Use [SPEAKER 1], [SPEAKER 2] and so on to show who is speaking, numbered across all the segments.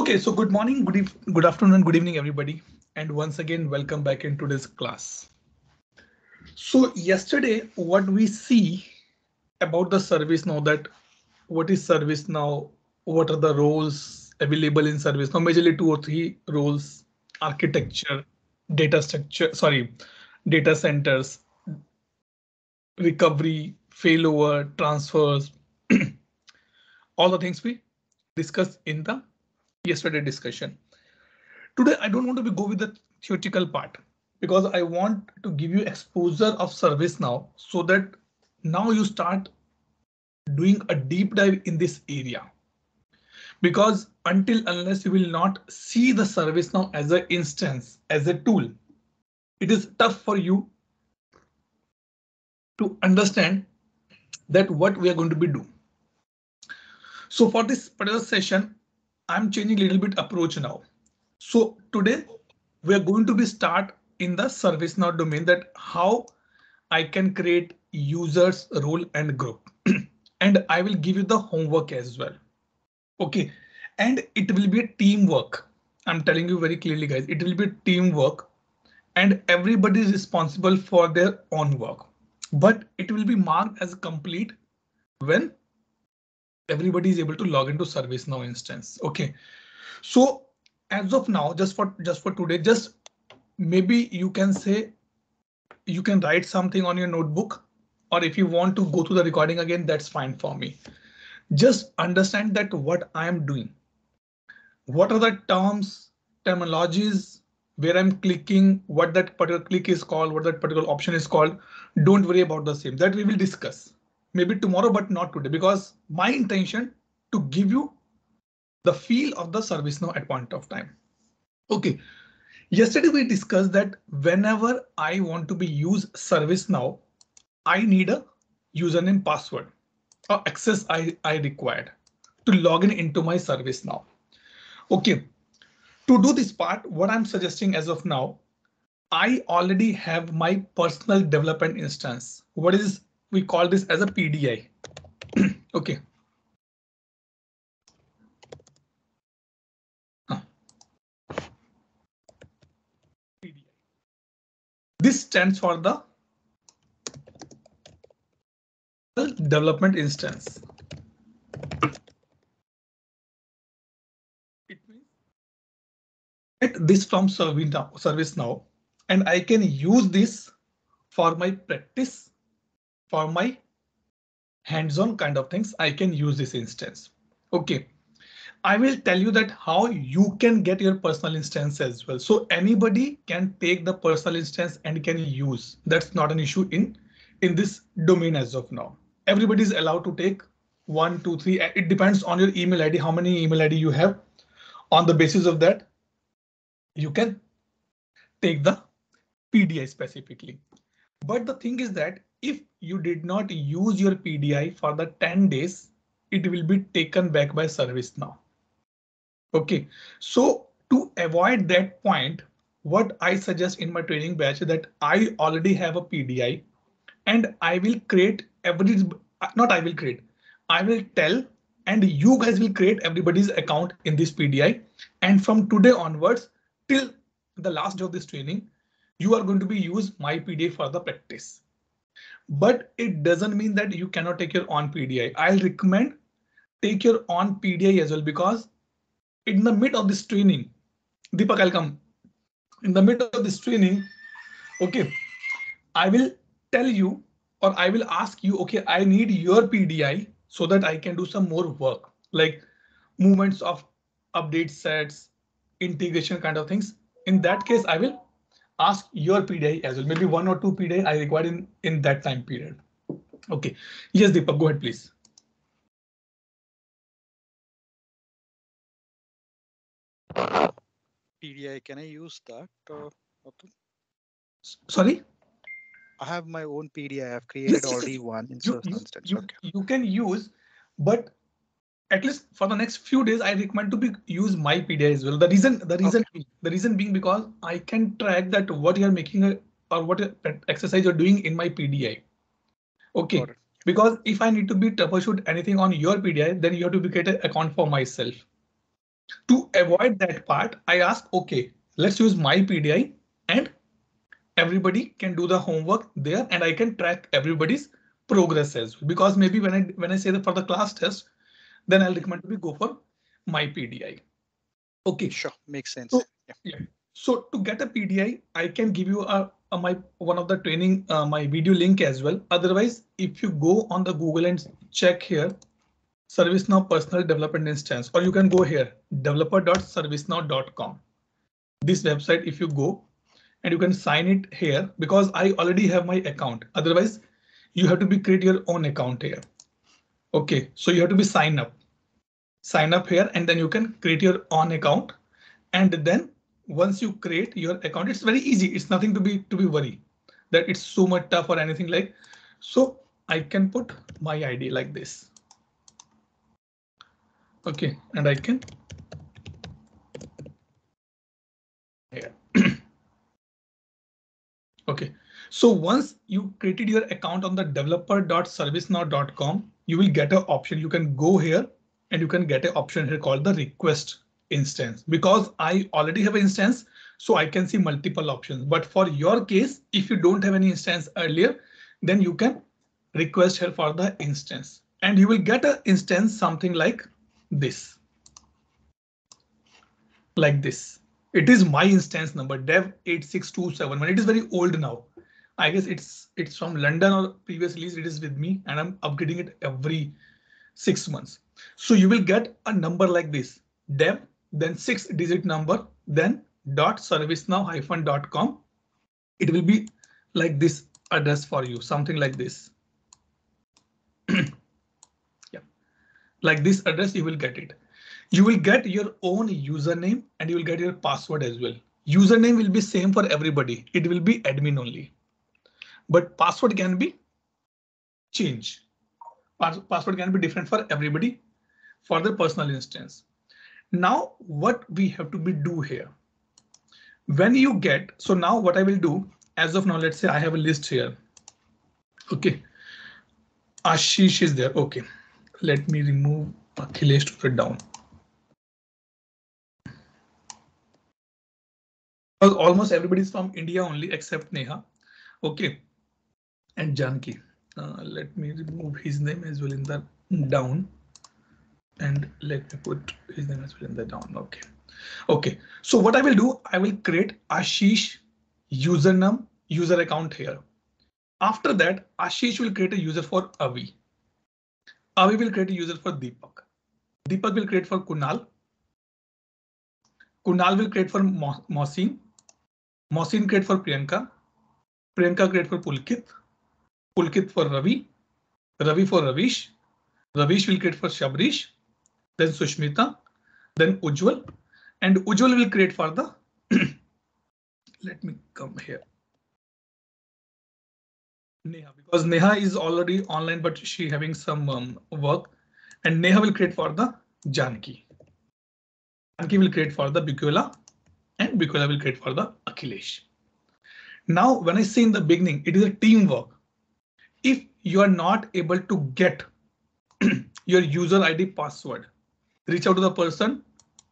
[SPEAKER 1] Okay, so good morning, good afternoon, and good evening, everybody. And once again, welcome back into this class. So yesterday, what we see about the service now that what is service now, what are the roles available in service now, majorly two or three roles: architecture, data structure, sorry, data centers, recovery, failover, transfers, all the things we discussed in the yesterday discussion. Today, I don't want to go with the theoretical part because I want to give you exposure of service now so that now you start doing a deep dive in this area. Because until unless you will not see the service now as an instance, as a tool, it is tough for you to understand that what we are going to be doing. So for this particular session, I'm changing a little bit approach now. So today we are going to be start in the ServiceNow domain that how I can create users role and group and I will give you the homework as well. OK, and it will be a teamwork. I'm telling you very clearly, guys, it will be teamwork and everybody is responsible for their own work. But it will be marked as complete when everybody is able to log into ServiceNow instance. OK, so as of now, just for today, just maybe you can say you can write something on your notebook, or if you want to go through the recording again, that's fine for me. Just understand that what I am doing, what are the terms, terminologies, where I'm clicking, what that particular click is called, what that particular option is called. Don't worry about the same, that we will discuss maybe tomorrow, but not today, because my intention to give you the feel of the ServiceNow at point of time. OK, yesterday we discussed that whenever I want to be use ServiceNow, I need a username, password, or access I required to log in into my ServiceNow. OK, to do this part, what I'm suggesting as of now, I already have my personal development instance. What is we call this as a PDI. OK. PDI. This stands for the development instance. It means get this from ServiceNow, and I can use this for my practice, for my hands-on kind of things. I can use this instance. OK, I will tell you that how you can get your personal instance as well. So anybody can take the personal instance and can use. That's not an issue in this domain as of now. Everybody is allowed to take 1, 2, 3. It depends on your email ID, how many email ID you have. On the basis of that, you can take the PDI specifically. But the thing is that if you did not use your PDI for the 10 days, it will be taken back by ServiceNow. OK, so to avoid that point, what I suggest in my training batch is that I already have a PDI and I will create not I will create, I will tell and you guys will create everybody's account in this PDI. And from today onwards till the last day of this training, you are going to be use my PDI for the practice. But it doesn't mean that you cannot take your own PDI. I'll recommend take your own PDI as well, because in the mid of this training, Deepak, I'll come. In the mid of this training, OK, I will tell you or I will ask you, OK, I need your PDI so that I can do some more work like movements of update sets, integration kind of things. In that case, I will ask your PDI as well. Maybe 1 or 2 PDI I required in that time period. OK, yes, Deepak, go ahead, please.
[SPEAKER 2] PDI, can I use that?
[SPEAKER 1] Sorry?
[SPEAKER 2] I have my own PDI. I have created already one in ServiceNow instance. Okay.
[SPEAKER 1] You can use, but at least for the next few days, I recommend to be use my PDI as well. The reason being because I can track that what you're making or what exercise you're doing in my PDI. OK, because if I need to be troubleshoot anything on your PDI, then you have to be create an account for myself. To avoid that part, I ask, OK, let's use my PDI and everybody can do the homework there and I can track everybody's progress as well. Because maybe when I say that for the class test, then I'll recommend to go for my PDI. OK,
[SPEAKER 2] Sure, makes sense.
[SPEAKER 1] so
[SPEAKER 2] Yeah.
[SPEAKER 1] yeah. So to get a PDI, I can give you my one of the training, my video link as well. Otherwise, if you go on the Google and check here, ServiceNow personal development instance, or you can go here, developer.servicenow.com. This website, if you go and you can sign it here because I already have my account. Otherwise, you have to create your own account here. OK, so you have to sign up here and then you can create your own account. And then once you create your account, it's very easy. It's nothing to be worried that it's so much tough or anything like. So I can put my ID like this. OK, and I can here. OK, so once you created your account on the developer.servicenow.com, you will get an option. You can go here and you can get an option here called the request instance. Because I already have an instance, so I can see multiple options. But for your case, if you don't have any instance earlier, then you can request here for the instance and you will get an instance something like this. Like this. It is my instance number dev 86271. It is very old now. I guess it's from London or previous release. It is with me and I'm upgrading it every 6 months. So you will get a number like this dev, then 6-digit number, then .servicenow-.com. It will be like this address for you, something like this. Yeah, like this address you will get it. You will get your own username and you will get your password as well. Username will be same for everybody. It will be admin only, but password can be changed. Password can be different for everybody for the personal instance. Now what we have to do here when you get, so now what I will do as of now, let's say I have a list here. OK, Ashish is there. OK, let me remove Akhilesh to put down. Almost everybody is from India only except Neha. OK, and Janki. Let me remove his name as well in the down. And let me put his name as well in the down. OK. OK, so what I will do, I will create Ashish username user account here. After that, Ashish will create a user for Avi. Avi will create a user for Deepak. Deepak will create for Kunal. Kunal will create for Mohsin. Mohsin create for Priyanka. Priyanka create for Pulkit. Pulkit for Ravi. Ravi for Ravish. Ravish will create for Shabrish. Then Sushmita. Then Ujjwal. And Ujjwal will create for the let me come here. Neha, because Neha is already online, but she having some work, and Neha will create for the Janki. Janki will create for the Bikula, and Bikula will create for the Akhilesh. Now, when I say in the beginning, it is a teamwork. If you are not able to get your user ID password, reach out to the person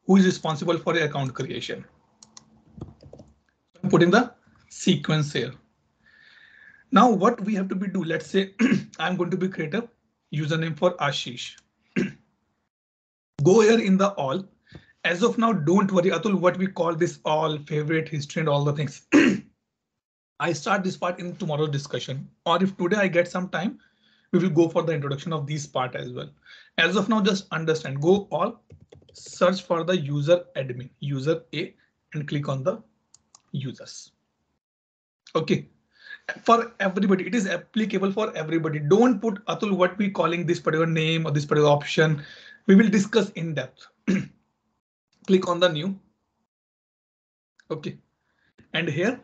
[SPEAKER 1] who is responsible for your account creation. I'm putting the sequence here. Now what we have to do, let's say I'm going to be create a username for Ashish. Go here in the all. As of now, don't worry, Atul, what we call this all favorite history and all the things. I start this part in tomorrow's discussion, or if today I get some time, we will go for the introduction of this part as well. As of now, just understand, go all, search for the user admin, user A, and click on the users. OK. For everybody, it is applicable for everybody. Don't put Atul what we calling this particular name or this particular option. We will discuss in depth. Click on the new. OK, and here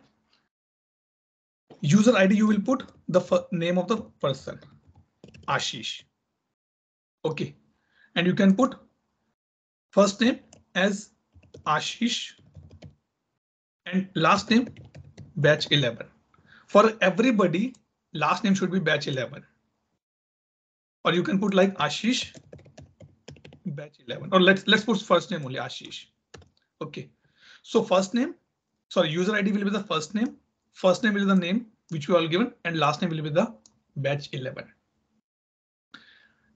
[SPEAKER 1] user ID you will put the name of the person, Ashish. OK, and you can put first name as Ashish and last name batch 11. For everybody, last name should be batch 11. Or you can put like Ashish batch 11, or let's put first name only Ashish. Okay, so first name, sorry, user ID will be the first name will be the name which we all given, and last name will be the batch 11.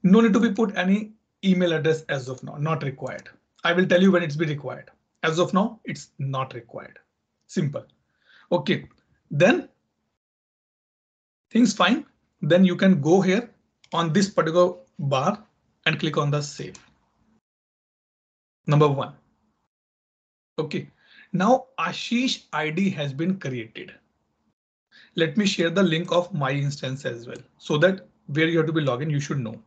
[SPEAKER 1] No need to be put any email address as of now, not required. I will tell you when it's be required. As of now, it's not required. Simple. Okay, then things fine. Then you can go here on this particular bar and click on the save. Number 1. Okay, now Ashish ID has been created. Let me share the link of my instance as well, so that where you have to be logged in, you should know.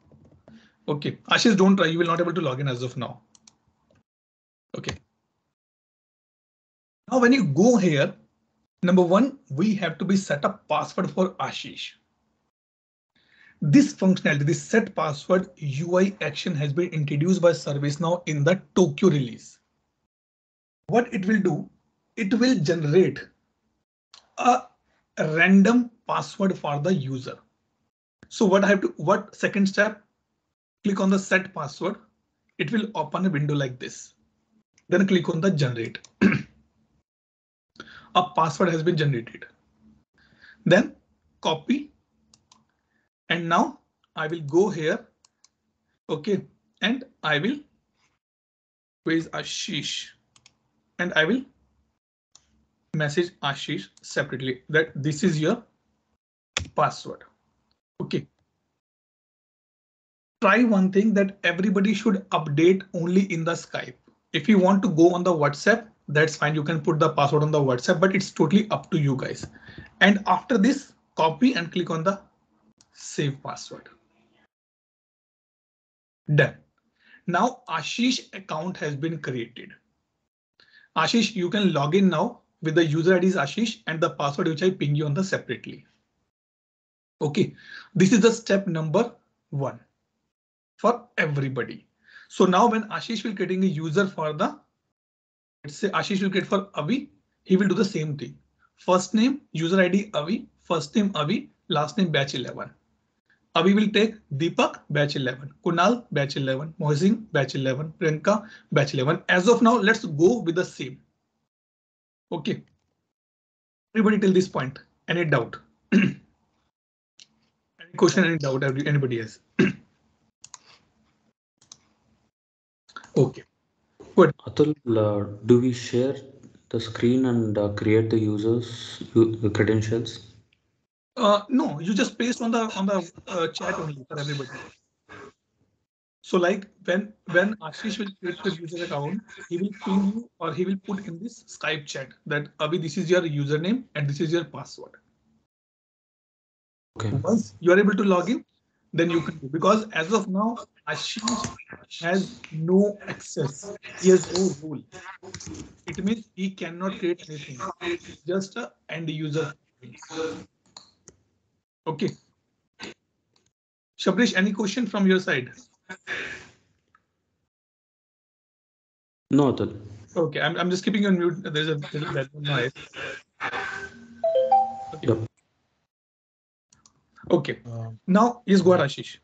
[SPEAKER 1] Okay, Ashish, don't try. You will not able to log in as of now. Okay. Now, when you go here, number 1, we have to be set up password for Ashish. This functionality, this set password UI action has been introduced by ServiceNow in the Tokyo release. What it will do, it will generate a random password for the user. So what second step? Click on the set password. It will open a window like this. Then click on the generate. A password has been generated. Then copy. And now I will go here. Okay. And I will, where is Ashish? And I will message Ashish separately that this is your password. Okay. Try one thing, that everybody should update only in the Skype. If you want to go on the WhatsApp, that's fine. You can put the password on the WhatsApp, but it's totally up to you guys. And after this, copy and click on the save password. Done. Now Ashish account has been created. Ashish, you can log in now with the user ID is Ashish and the password which I ping you on the separately. Okay, this is the step number 1 for everybody. So now when Ashish will getting a user for the, let's say Ashish will get for Avi, he will do the same thing. First name, user ID Avi, first name Avi, last name batch 11. Avi will take Deepak batch 11, Kunal batch 11, Mohsin batch 11, Priyanka batch 11. As of now, let's go with the same. Okay. Everybody till this point. Any doubt? Any question, any doubt anybody has? Okay, good.
[SPEAKER 3] Atul, do we share the screen and create the users the credentials?
[SPEAKER 1] No, you just paste on the chat only for everybody. So like when Ashish will create the user account, he will ping you or he will put in this Skype chat that Avi, this is your username and this is your password.
[SPEAKER 3] Okay.
[SPEAKER 1] Once you are able to log in, then you can do, because as of now, Ashish has no access. He has no role. It means he cannot create anything. Just a end user. Okay. Shabrish, any question from your side?
[SPEAKER 3] No, Atul.
[SPEAKER 1] Okay, I'm just keeping you on mute. There's a little background noise. Okay.
[SPEAKER 3] Yep.
[SPEAKER 1] Okay. Now, yes, go ahead, Ashish.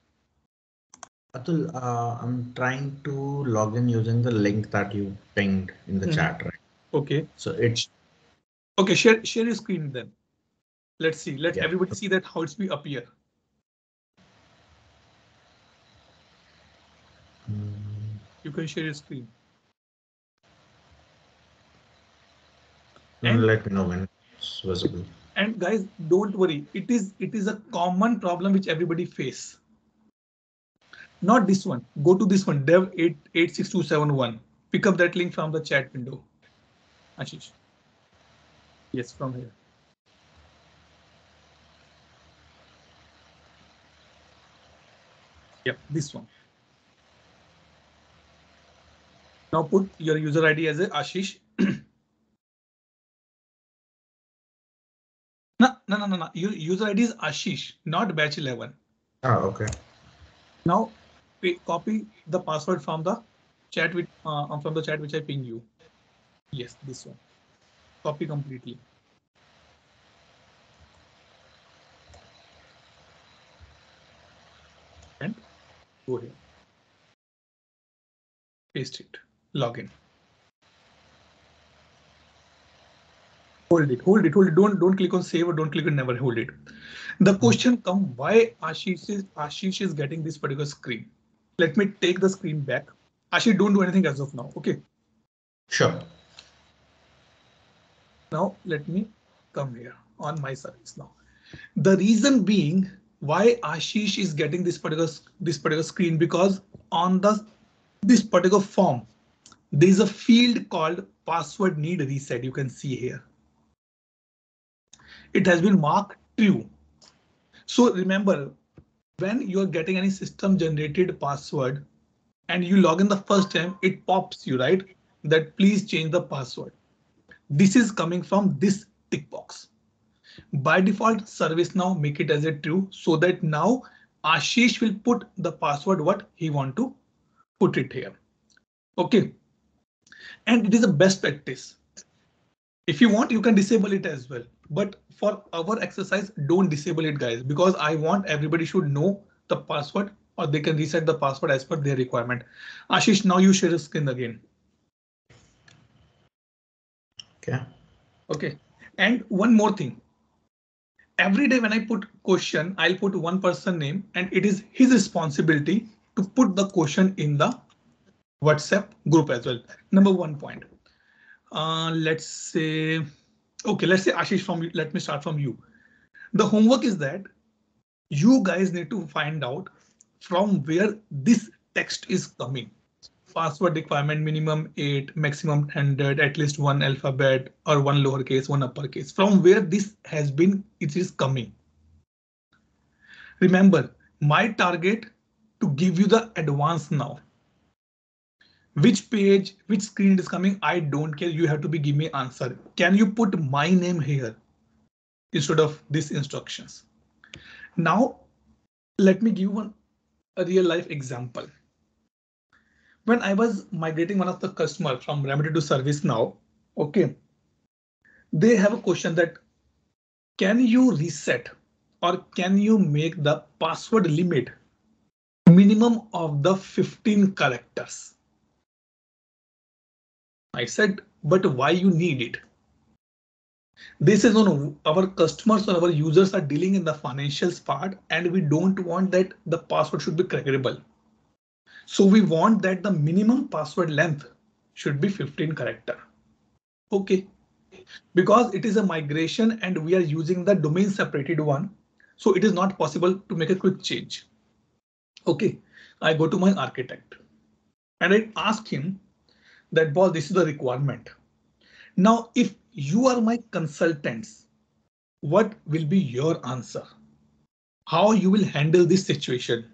[SPEAKER 4] Atul, I'm trying to log in using the link that you pinged in the chat, right?
[SPEAKER 1] Okay.
[SPEAKER 4] So it's
[SPEAKER 1] okay. Share your screen then. Let's see. Let
[SPEAKER 4] yeah.
[SPEAKER 1] everybody see that how it's be appear. You can share your screen.
[SPEAKER 4] And let me know when it's visible.
[SPEAKER 1] And guys, don't worry. It is a common problem which everybody face. Not this one. Go to this one. Dev 886271. Pick up that link from the chat window. Ashish. Yes, from here. Yep, this one. Now put your user ID as a Ashish. No. Your user ID is Ashish, not batch 11.
[SPEAKER 4] Oh, okay.
[SPEAKER 1] Now copy the password from the chat which I ping you. Yes, this one. Copy completely. And go here. paste it, login. Hold it. Don't click on save or don't click on never. Hold it. The question come, why Ashish is getting this particular screen. Let me take the screen back. Ashish, don't do anything as of now. Okay.
[SPEAKER 4] Sure.
[SPEAKER 1] Now let me come here on my service now. The reason being why Ashish is getting this particular screen, because on this particular form there is a field called password need reset. You can see here. It has been marked true. So remember, when you're getting any system generated password and you log in the first time, it pops you, right? That please change the password. This is coming from this tick box. By default, ServiceNow make it as a true so that now Ashish will put the password what he want to put it here. OK. And it is a best practice. If you want, you can disable it as well. But for our exercise, don't disable it, guys, because I want everybody should know the password or they can reset the password as per their requirement. Ashish, now you share the screen again.
[SPEAKER 4] Okay.
[SPEAKER 1] OK. And one more thing. Every day when I put question, I'll put one person name and it is his responsibility to put the question in the WhatsApp group as well. Number 1 point. Let's say, OK, let's say Ashish from you. Let me start from you. The homework is that you guys need to find out from where this text is coming. Password requirement minimum 8, maximum 100, at least one alphabet or one lowercase, one uppercase. From where this has been, it is coming. Remember, my target to give you the advance now. Which page, which screen is coming, I don't care. You have to be give me answer. Can you put my name here instead of these instructions? Now, let me give a real life example. When I was migrating one of the customer from Remedy to ServiceNow, okay, they have a question that can you reset or can you make the password limit minimum of the 15 characters? I said, but why you need it? They said, no, our customers or our users are dealing in the financials part and we don't want that the password should be crackable. So we want that the minimum password length should be 15 character. OK, because it is a migration and we are using the domain separated one. So it is not possible to make a quick change. OK, I go to my architect and I ask him that, boss, this is the requirement. Now, if you are my consultants, what will be your answer? How you will handle this situation?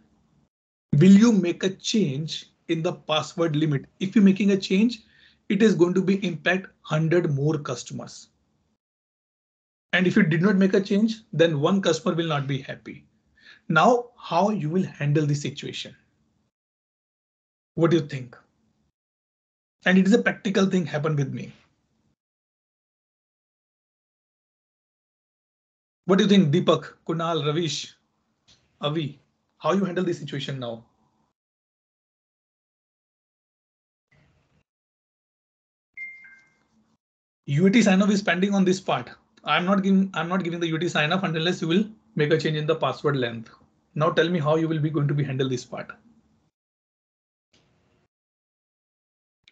[SPEAKER 1] Will you make a change in the password limit? If you're making a change, it is going to be impact 100 more customers. And if you did not make a change, then one customer will not be happy. Now, how you will handle this situation? What do you think? And it is a practical thing happened with me. What do you think, Deepak, Kunal, Ravish, Avi? How you handle this situation now? UAT sign-off is pending on this part. I'm not giving the UAT sign-off unless you will make a change in the password length. Now tell me how you will be going to be handle this part.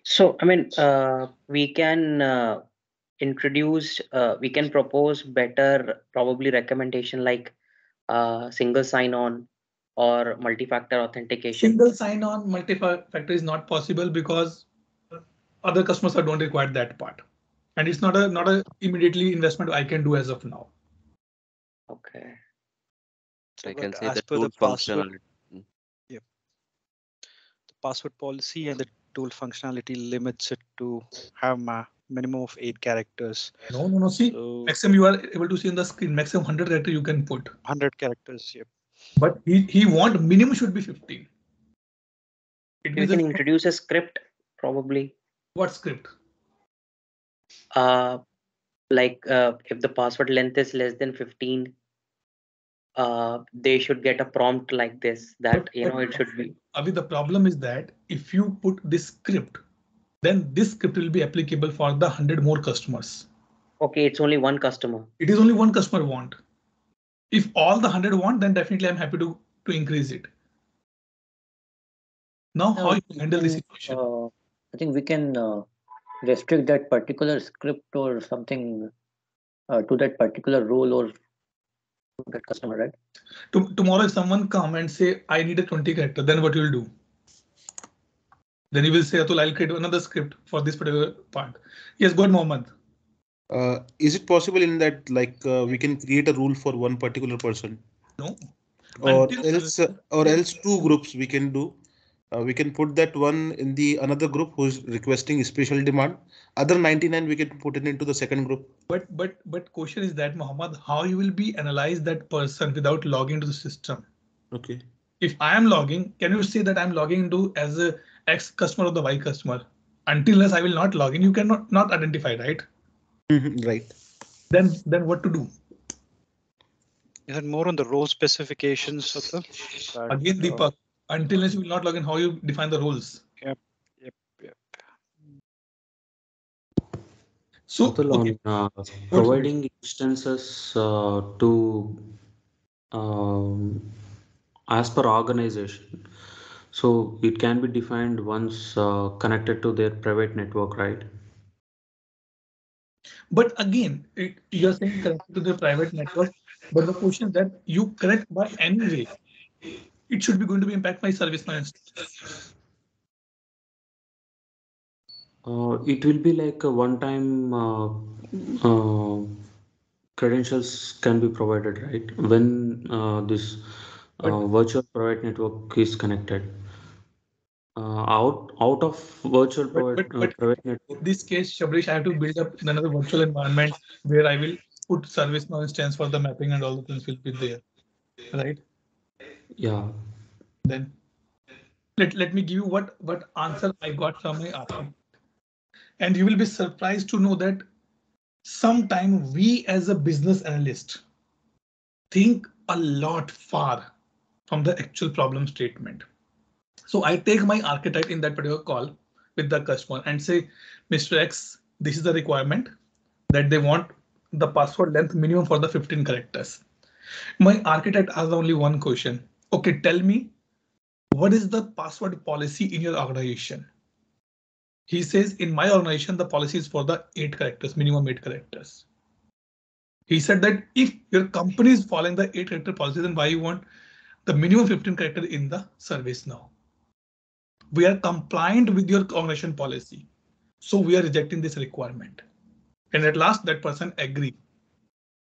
[SPEAKER 5] So, I mean, we can introduce, we can propose better probably recommendation like single sign-on or multi-factor authentication.
[SPEAKER 1] Single sign-on multi-factor is not possible because other customers don't require that part. And it's not a immediately investment I can do as of now.
[SPEAKER 5] Okay.
[SPEAKER 6] So I
[SPEAKER 2] But
[SPEAKER 6] can say
[SPEAKER 2] as
[SPEAKER 6] the
[SPEAKER 2] per
[SPEAKER 6] tool
[SPEAKER 2] the password,
[SPEAKER 6] functionality.
[SPEAKER 2] the password policy and the tool functionality limits it to have a minimum of 8 characters.
[SPEAKER 1] No. See,
[SPEAKER 2] So
[SPEAKER 1] maximum you are able to see in the screen, maximum 100 character you can put.
[SPEAKER 2] 100 characters. Yep.
[SPEAKER 1] But he want minimum should be 15.
[SPEAKER 5] We can introduce a script probably.
[SPEAKER 1] What script?
[SPEAKER 5] Like if the password length is less than 15. they should get a prompt like this that it should be.
[SPEAKER 1] Avi, the problem is that if you put this script, then this script will be applicable for the 100 more customers.
[SPEAKER 5] Okay, it's only one customer.
[SPEAKER 1] It is only one customer want. If all the 100 want, then definitely I'm happy to increase it. Now, how you handle this situation?
[SPEAKER 6] I think we can restrict that particular script or something to that particular role or to that customer, right?
[SPEAKER 1] Tomorrow, if someone come and say, I need a 20 character, then what you'll do? Then you will say, Atul, I'll create another script for this particular part. Yes, go ahead, Mohammed.
[SPEAKER 7] Is it possible in that we can create a rule for one particular person?
[SPEAKER 1] No.
[SPEAKER 7] Or else two groups we can do. We can put that one in the another group who's requesting special demand. Other 99 we can put it into the second group.
[SPEAKER 1] But question is that, Mohammed, how you will be analyze that person without logging into the system?
[SPEAKER 7] Okay.
[SPEAKER 1] If I am logging, can you say that I'm logging into as a X customer or the Y customer? Unless I will not log in, you cannot not identify, right?
[SPEAKER 7] Right.
[SPEAKER 1] Then what to do?
[SPEAKER 2] Is it more on the role specifications?
[SPEAKER 1] Again, Deepak, until you will not log in, how you define the roles?
[SPEAKER 2] Yep.
[SPEAKER 1] So
[SPEAKER 3] okay. Providing instances to as per organization. So it can be defined once connected to their private network, right?
[SPEAKER 1] But again, you're saying connected to the private network, but the question that you connect by any way, it should be going to be impact my ServiceNow instance.
[SPEAKER 3] It will be like a one-time credentials can be provided, right? When this virtual private network is connected. Out of virtual private network.
[SPEAKER 1] In this case, Shabrish, I have to build up another virtual environment where I will put ServiceNow instance for the mapping and all the things will be there, right?
[SPEAKER 3] Yeah.
[SPEAKER 1] Then let me give you what answer I got from my architect. And you will be surprised to know that sometime we as a business analyst think a lot far from the actual problem statement. So I take my architect in that particular call with the customer and say, Mr. X, this is the requirement that they want the password length minimum for the 15 characters. My architect asks only one question. OK, tell me, what is the password policy in your organization? He says, in my organization, the policy is for the 8 characters, minimum 8 characters. He said that if your company is following the 8 character policy, then why you want the minimum 15 character in the ServiceNow? We are compliant with your organization policy, so we are rejecting this requirement. And at last, that person agreed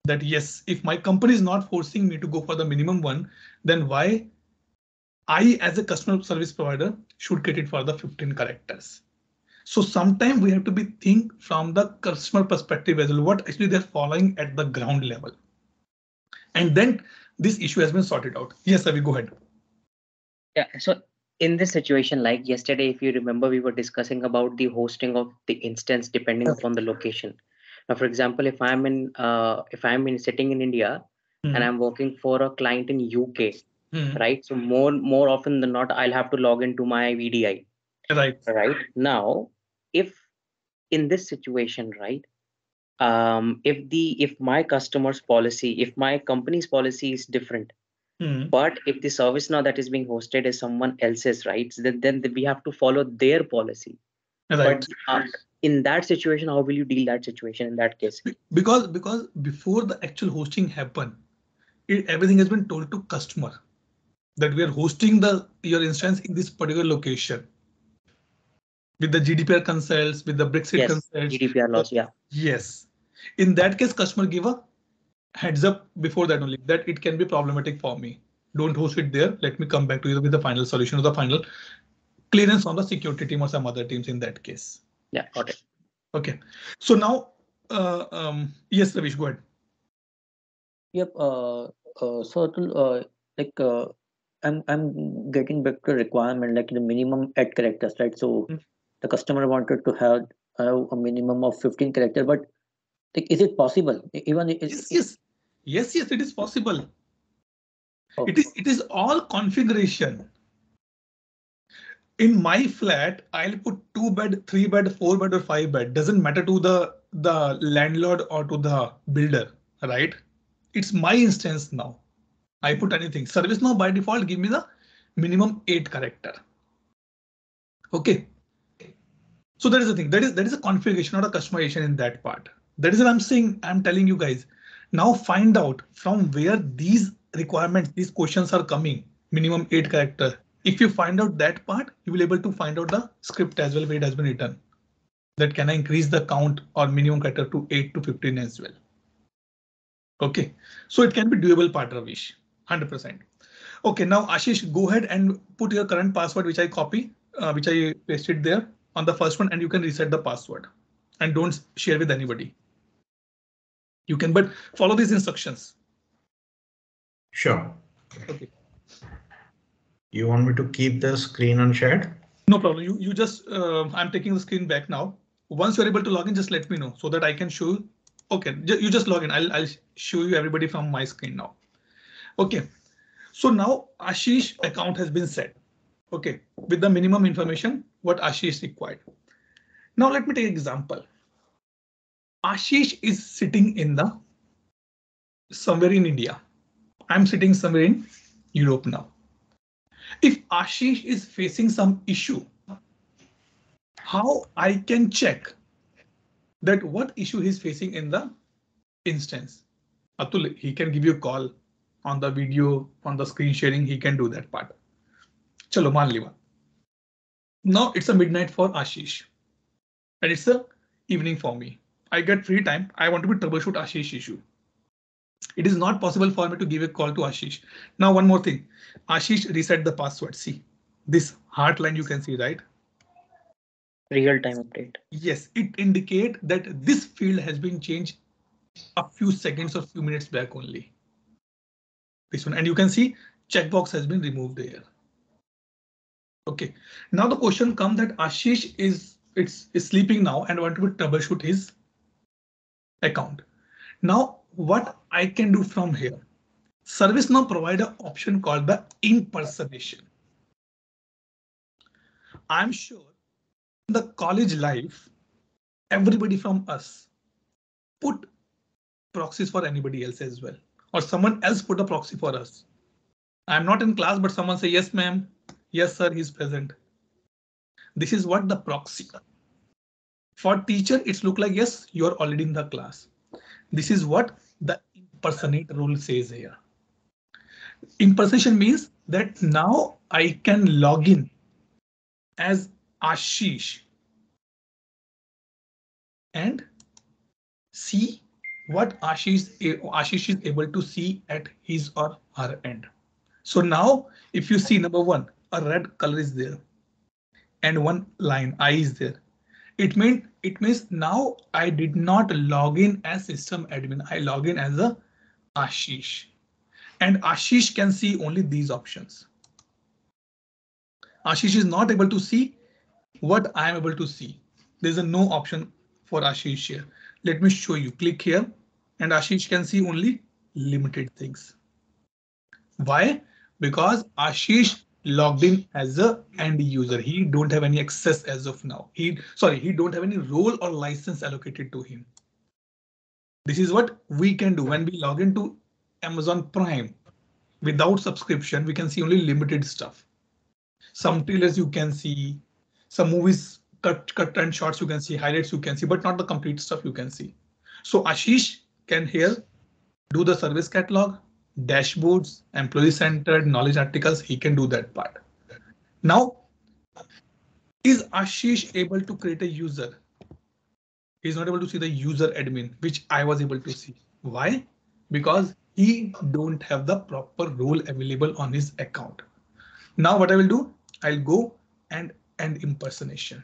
[SPEAKER 1] that yes, if my company is not forcing me to go for the minimum one, then why I as a customer service provider should get it for the 15 characters. So sometimes we have to be think from the customer perspective as well, what actually they're following at the ground level. And then this issue has been sorted out. Yes, Avi, go ahead.
[SPEAKER 5] Yeah, so in this situation, like yesterday, if you remember, we were discussing about the hosting of the instance depending upon the location. Now, for example, if I'm in sitting in India and I'm working for a client in UK, right? So more often than not, I'll have to log into my VDI. Right now, if in this situation, right, if my customer's policy, if my company's policy is different, but if the ServiceNow that is being hosted is someone else's, right, then we have to follow their policy. Right. But in that situation, how will you deal that situation in that case?
[SPEAKER 1] Because before the actual hosting happen, everything has been told to customer that we are hosting your instance in this particular location. With the GDPR consults, with the Brexit consults.
[SPEAKER 5] GDPR laws, yeah.
[SPEAKER 1] Yes. In that case, customer give a heads up before that only that it can be problematic for me. Don't host it there. Let me come back to you with the final solution or the final clearance from the security team or some other teams in that case.
[SPEAKER 5] Yeah, got it.
[SPEAKER 1] OK, so now, yes, Ravish, go ahead.
[SPEAKER 6] Yep. So I'm getting back to requirement like the minimum 8 characters, right? So the customer wanted to have a minimum of 15 characters, but like, is it possible? Even
[SPEAKER 1] yes, it is possible.
[SPEAKER 6] Okay.
[SPEAKER 1] It is all configuration. In my flat, I'll put 2-bed, 3-bed, 4-bed, or 5-bed. Doesn't matter to the landlord or to the builder, right? It's my instance now. I put anything. ServiceNow by default give me the minimum 8 character. Okay. So that is the thing. That is a configuration, not a customization in that part. That is what I'm saying. I'm telling you guys. Now find out from where these requirements, these questions are coming. Minimum 8 character. If you find out that part, you will be able to find out the script as well where it has been written. That can I increase the count or minimum character to 8 to 15 as well. Okay, so it can be doable part, Ravish, 100%. Okay, now Ashish, go ahead and put your current password, which I copy, which I pasted there on the first one, and you can reset the password and don't share with anybody. You can, but follow these instructions.
[SPEAKER 4] Sure.
[SPEAKER 1] Okay.
[SPEAKER 4] You want me to keep the screen unshared?
[SPEAKER 1] No problem. You just, I'm taking the screen back now. Once you're able to log in, just let me know so that I can show you. Okay, you just log in. I'll show you everybody from my screen now. Okay, so now Ashish account has been set. Okay, with the minimum information what Ashish required. Now let me take an example. Ashish is sitting in the somewhere in India. I'm sitting somewhere in Europe now. If Ashish is facing some issue, how I can check that what issue he's facing in the instance? Atul, he can give you a call on the video, on the screen sharing, he can do that part. Chalo, maan liya. Now it's a midnight for Ashish and it's a evening for me. I get free time. I want to troubleshoot Ashish issue. It is not possible for me to give a call to Ashish. Now one more thing. Ashish reset the password. See this heart line you can see, right?
[SPEAKER 5] Real-time update.
[SPEAKER 1] Yes, it indicates that this field has been changed a few seconds or few minutes back only. This one, and you can see checkbox has been removed there. Okay, now the question comes that Ashish is sleeping now and want to troubleshoot his account. Now what I can do from here? ServiceNow provide an option called the impersonation. I'm sure in the college life, everybody from us put proxies for anybody else as well, or someone else put a proxy for us. I'm not in class, but someone say, yes, ma'am. Yes, sir, he's present. This is what the proxy. For teacher, it's look like, yes, you're already in the class. This is what the impersonate rule says here. Impersonation means that now I can log in as Ashish and see what Ashish is able to see at his or her end. So now if you see number one, a red color is there and one line I is there. It means now I did not log in as system admin. I log in as a Ashish, and Ashish can see only these options. Ashish is not able to see what I am able to see. There's a no option for Ashish here. Let me show you. Click here and Ashish can see only limited things. Why? Because Ashish logged in as a end user. He don't have any access as of now. He don't have any role or license allocated to him. This is what we can do when we log into Amazon Prime. Without subscription, we can see only limited stuff. Some trailers you can see, some movies cut and shots you can see, highlights you can see, but not the complete stuff you can see. So Ashish can here do the service catalog, dashboards, employee centered, knowledge articles. He can do that part. Now, is Ashish able to create a user? He's not able to see the user admin, which I was able to see. Why? Because he don't have the proper role available on his account. Now what I will do, I'll go and end impersonation.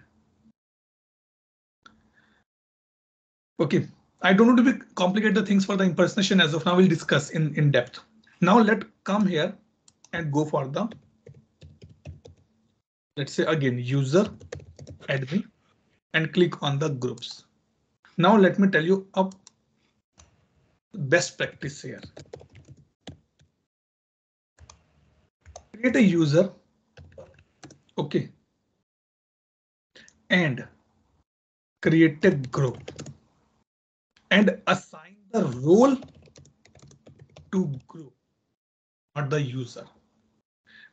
[SPEAKER 1] Okay, I don't want to complicate the things for the impersonation as of now. We'll discuss in depth. Now let's come here and go for the, let's say again, user admin and click on the groups. Now let me tell you a best practice here. create a user, okay, and create a group and assign the role to group, not the user.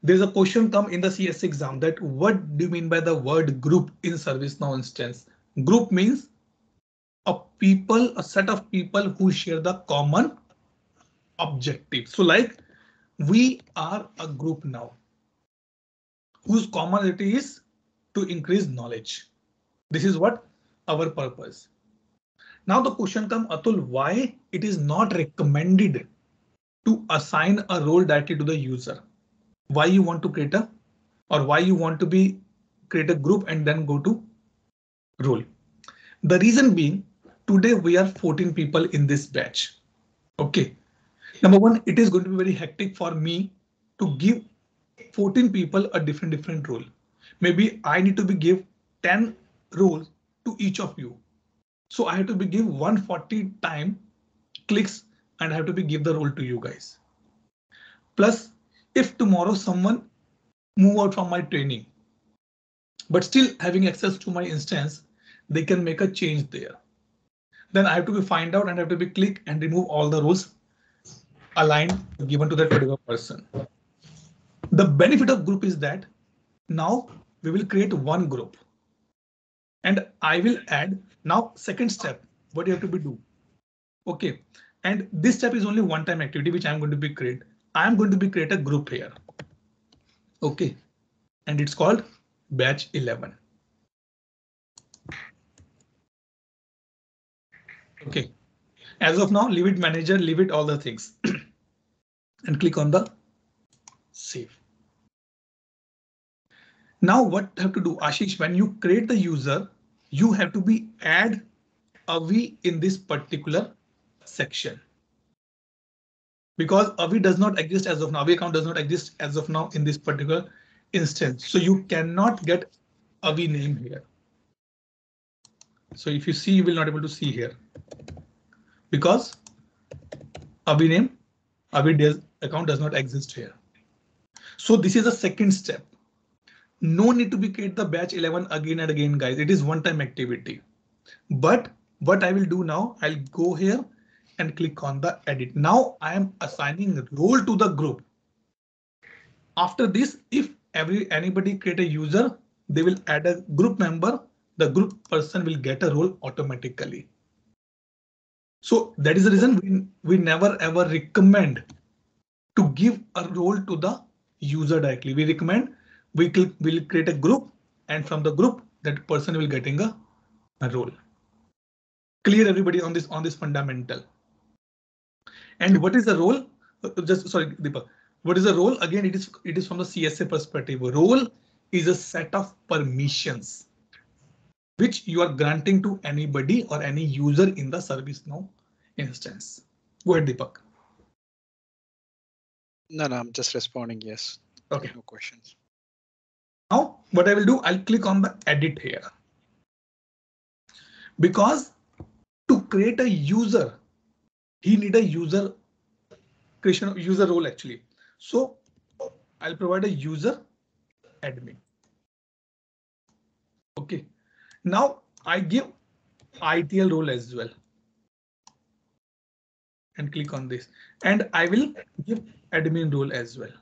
[SPEAKER 1] There's a question come in the CS exam that what do you mean by the word group in ServiceNow instance? Group means a set of people who share the common objective. So like we are a group now whose commonality is to increase knowledge. This is what our purpose. Now the question comes, Atul, why it is not recommended to assign a role directly to the user? Why you want to create a, or why you want to create a group and then go to role? The reason being, today we are 14 people in this batch. Okay. Number one, it is going to be very hectic for me to give 14 people a different role. Maybe I need to give 10 roles to each of you. So I have to give 140 time clicks and I have to give the role to you guys. Plus, if tomorrow someone move out from my training, but still having access to my instance, they can make a change there. Then I have to find out and I have to click and remove all the roles aligned given to that particular person. The benefit of group is that now we will create one group and I will add now second step. What you have to do? OK, and this step is only one time activity which I'm going to create. I'm going to create a group here. OK, and it's called batch 11. OK, as of now, leave it manager, leave it all the things and click on the save. Now what you have to do, Ashish, when you create the user, you have to add Avi in this particular section. Because Avi does not exist as of now, Avi account does not exist as of now in this particular instance. So you cannot get Avi name here. So if you see, you will not able to see here because Avi name, Avi account does not exist here. So this is the second step. No need to create the batch 11 again and again, guys. It is one time activity. But what I will do now, I'll go here and click on the edit. Now I am assigning role to the group. After this, if anybody create a user, they will add a group member. The group person will get a role automatically. So that is the reason we never ever recommend to give a role to the user directly. We recommend we'll create a group and from the group that person will getting a role. Clear everybody on this fundamental. And what is the role? Sorry, Deepak. What is the role? Again, it is from the CSA perspective. Role is a set of permissions which you are granting to anybody or any user in the ServiceNow instance. Go ahead, Deepak.
[SPEAKER 2] No, I'm just responding yes.
[SPEAKER 1] Okay.
[SPEAKER 2] No questions.
[SPEAKER 1] Now, what I will do, I'll click on the edit here. Because to create a user, he need a user creation of user role actually. So I'll provide a user admin. OK, now I give ITL role as well. And click on this and I will give admin role as well.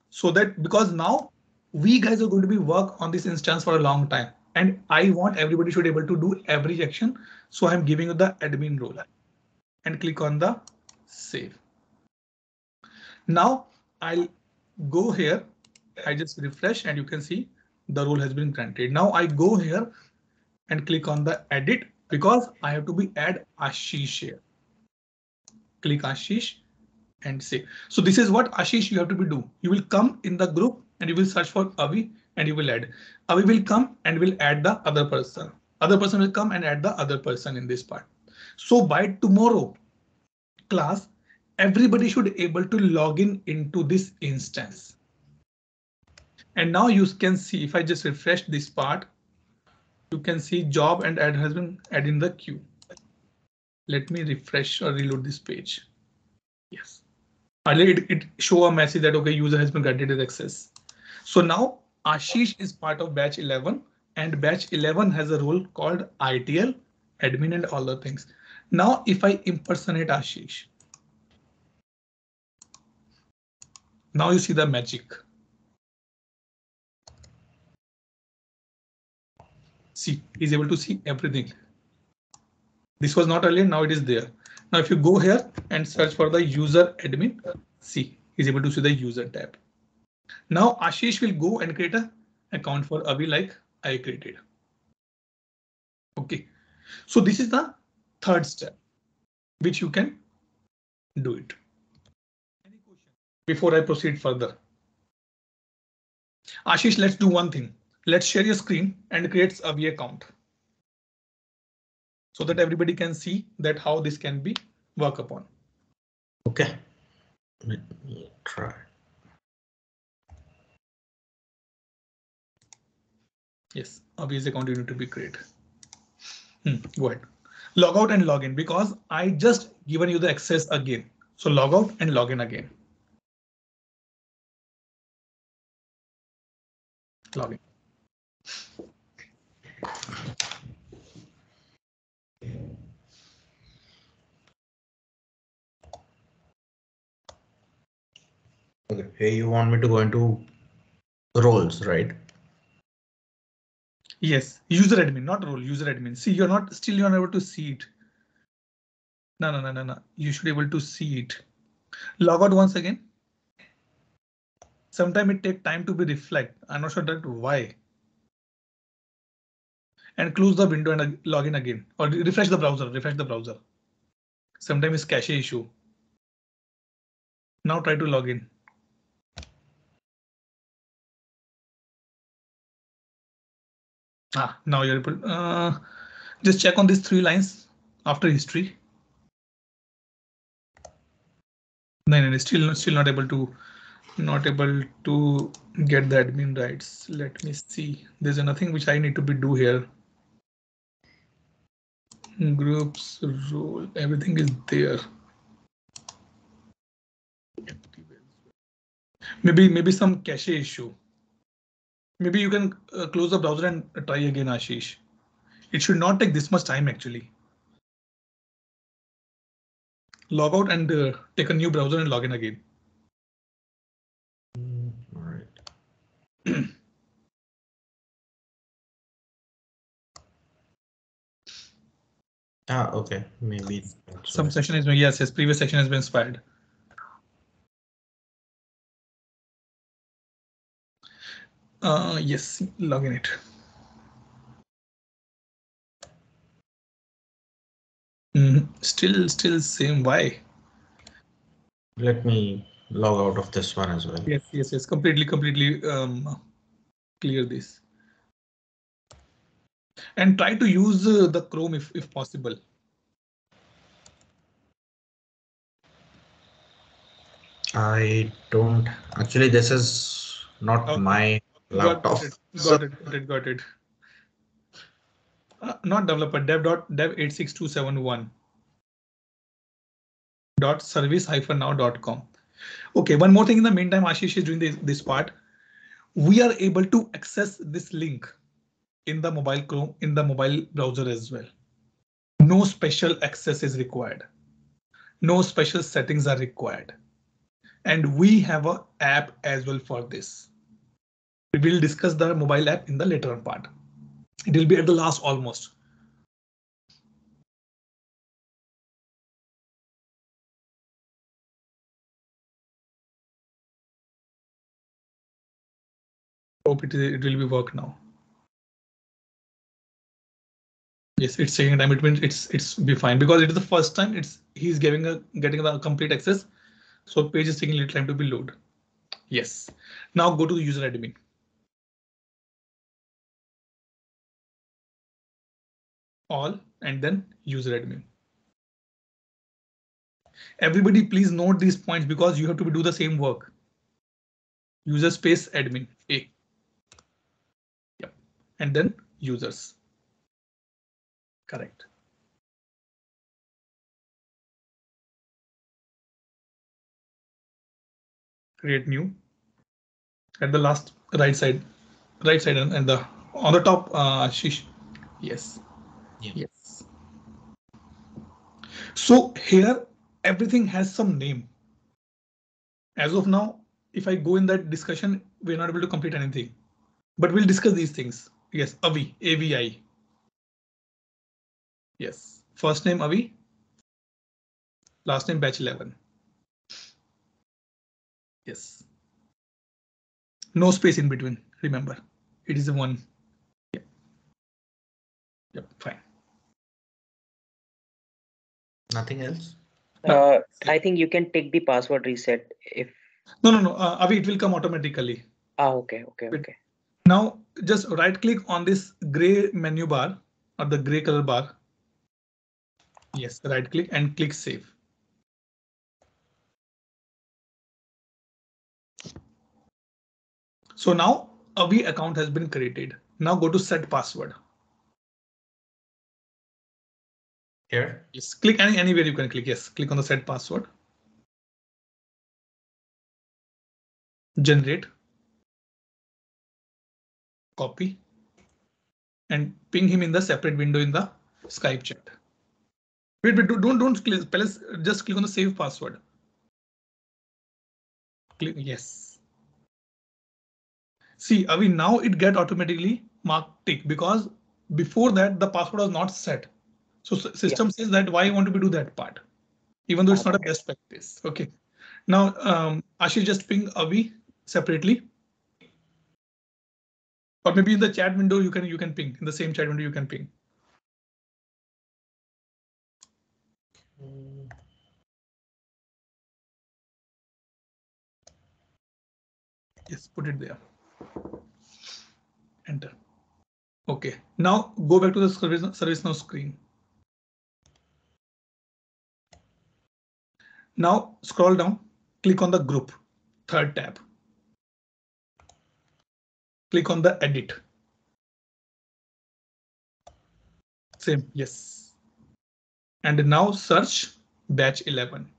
[SPEAKER 1] So that because now we guys are going to work on this instance for a long time and I want everybody should be able to do every action. So I'm giving you the admin role and click on the save. Now I'll go here. I just refresh and you can see the role has been granted. Now I go here and click on the edit because I have to add Ashish here. Click Ashish and save. So this is what Ashish you have to do. You will come in the group and you will search for Avi and you will add. Avi will come and will add the other person. Other person will come and add the other person in this part. So by tomorrow class, everybody should able to log in into this instance. And now you can see if I just refresh this part, you can see job and add has been added in the queue. Let me refresh or reload this page. Yes. Earlier it show a message that okay, user has been granted his access. So now Ashish is part of batch 11 and batch 11 has a role called ITL, admin and all the things. Now if I impersonate Ashish, now you see the magic. See, he's able to see everything. This was not earlier, now it is there. Now if you go here and search for the user admin, see, he's able to see the user tab. Now Ashish will go and create an account for Avi like I created. Okay, so this is the third step which you can do it. Any question before I proceed further? Ashish, let's do one thing. Let's share your screen and create a Avi account so that everybody can see that how this can be work upon.
[SPEAKER 4] Okay, let me try.
[SPEAKER 1] Yes, Avi's account you need to be created. Go ahead. Log out and log in because I just given you the access again. So log out and log in again. Log in.
[SPEAKER 4] Okay, hey, you want me to go into roles, right?
[SPEAKER 1] Yes, user admin, not role, user admin. See, you're not able to see it. No. You should be able to see it. Log out once again. Sometimes it takes time to be reflect. I'm not sure that why. And close the window and log in again or refresh the browser. Refresh the browser. Sometimes it's cache issue. Now try to log in. Now you're able. Just check on these 3 lines after history. No, still not able to get the admin rights. Let me see. There's nothing which I need to be do here. Groups, role, everything is there. Maybe some cache issue. Maybe you can close the browser and try again, Ashish. It should not take this much time actually. Log out and take a new browser and log in again.
[SPEAKER 4] All right. Okay, maybe
[SPEAKER 1] Some session is yes, previous session has been expired. Yes, log in it. Still same. Why?
[SPEAKER 4] Let me log out of this one as well.
[SPEAKER 1] Yes. Completely clear this. And try to use the Chrome if possible.
[SPEAKER 4] I don't actually. This is not
[SPEAKER 1] Okay.
[SPEAKER 4] my laptop.
[SPEAKER 1] Got it. Not developer dev.dev86271. .service-now.com. Okay, one more thing in the meantime, Ashish is doing this part. We are able to access this link in the mobile Chrome, in the mobile browser as well. No special access is required. No special settings are required. And we have an app as well for this. We will discuss the mobile app in the later on part. It will be at the last almost. Hope it will be work now. Yes, it's taking time. It means it's be fine because it is the first time he's getting the complete access. So page is taking a little time to be load. Yes. Now go to the user admin. All and then user admin. Everybody please note these points because you have to do the same work. User space admin A. Yep. And then users. Correct. create new. At the last right side and the on the top, Ashish. Yes.
[SPEAKER 4] Yeah.
[SPEAKER 1] Yes. So here everything has some name. As of now, if I go in that discussion, we're not able to complete anything. But we'll discuss these things. Yes, Avi, AVI. Yes, first name Avi, last name batch 11. Yes. No space in between. Remember, it is a one. Yep. Yep. Fine.
[SPEAKER 4] Nothing else.
[SPEAKER 5] I think you can take the password reset if.
[SPEAKER 1] No. Avi, it will come automatically.
[SPEAKER 5] Okay.
[SPEAKER 1] Now just right click on this gray menu bar or the gray color bar. Yes, right click and click save. So now Avi account has been created. Now go to set password.
[SPEAKER 4] Here.
[SPEAKER 1] Yes, click anywhere you can click. Yes, click on the set password. Generate. Copy. And ping him in the separate window in the Skype chat. Wait, don't click. Just click on the save password. Click yes. See, Avi, now it get automatically marked tick because before that the password was not set. So system says that why you want to do that part, even though it's not a best practice. Okay. Now, Ashish, just ping Avi separately. Or maybe in the chat window you can ping. In the same chat window you can ping. Yes, put it there. Enter. Okay, now go back to the ServiceNow screen. Now scroll down, click on the group, third tab. Click on the edit. Same, yes. And now search batch 11.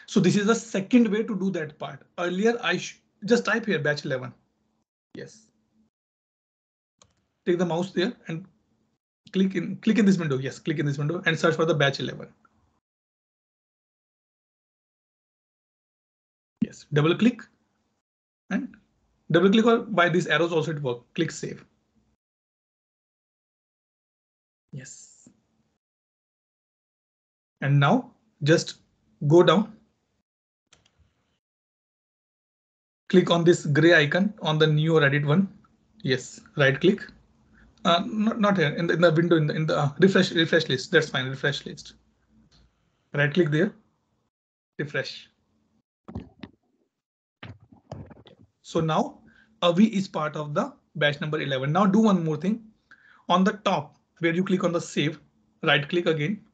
[SPEAKER 1] So this is the second way to do that part. Earlier I just type here batch 11. Yes. Take the mouse there and click in this window. Yes, click in this window and search for the batch 11. Yes, double click and double click or by these arrows also it works. Click save. Yes. And now just go down. Click on this gray icon on the new or edit one. Yes, right click. Not here in the window in the refresh list. That's fine. Refresh list. Right click there. Refresh. So now Avi is part of the batch number 11. Now do one more thing. On the top where you click on the save, right click again.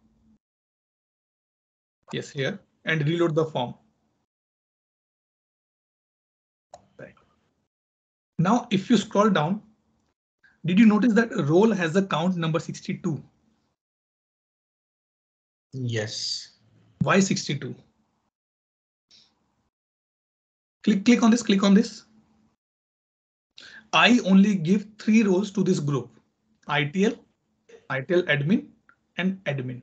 [SPEAKER 1] Yes, here and reload the form. Right. Now if you scroll down, did you notice that role has a count number 62?
[SPEAKER 4] Yes.
[SPEAKER 1] Why 62? Click on this, click on this. I only give 3 roles to this group, ITL admin and admin.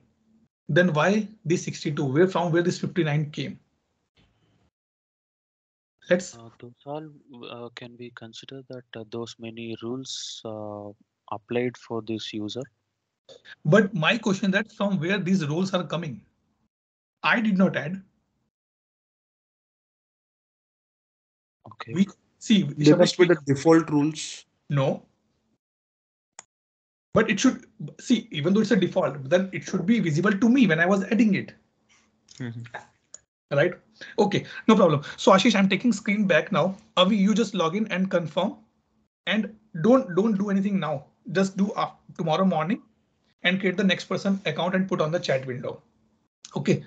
[SPEAKER 1] Then why this 62? Where this 59 came? Let's.
[SPEAKER 3] Those all can we consider that those many rules applied for this user?
[SPEAKER 1] But my question that from where these roles are coming? I did not add.
[SPEAKER 3] Okay.
[SPEAKER 1] We see.
[SPEAKER 7] They must be the default rules.
[SPEAKER 1] No. But it should see, even though it's a default, then it should be visible to me when I was adding it. Right? OK, no problem. So Ashish, I'm taking screen back now. Avi, you just log in and confirm and don't do anything now. Just do tomorrow morning and create the next person account and put on the chat window. OK,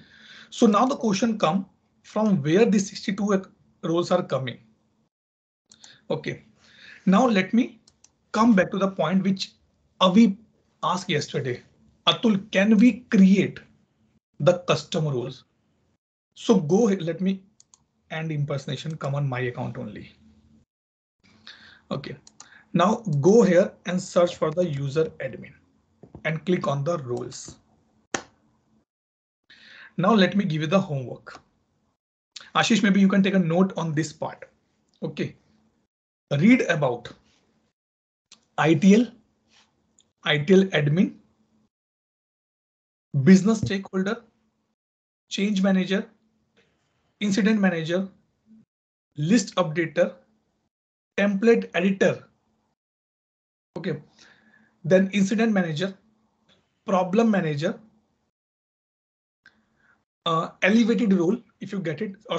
[SPEAKER 1] so now the question come from where these 62 roles are coming. OK, now let me come back to the point which Avi asked yesterday. Atul, can we create the custom roles? So go ahead, let me and impersonation come on my account only. Okay, now go here and search for the user admin and click on the roles. Now let me give you the homework. Ashish, maybe you can take a note on this part. Okay, read about ITL, ITL admin, business stakeholder, change manager, incident manager, list updater, template editor. Okay, then incident manager, problem manager, elevated role if you get it, or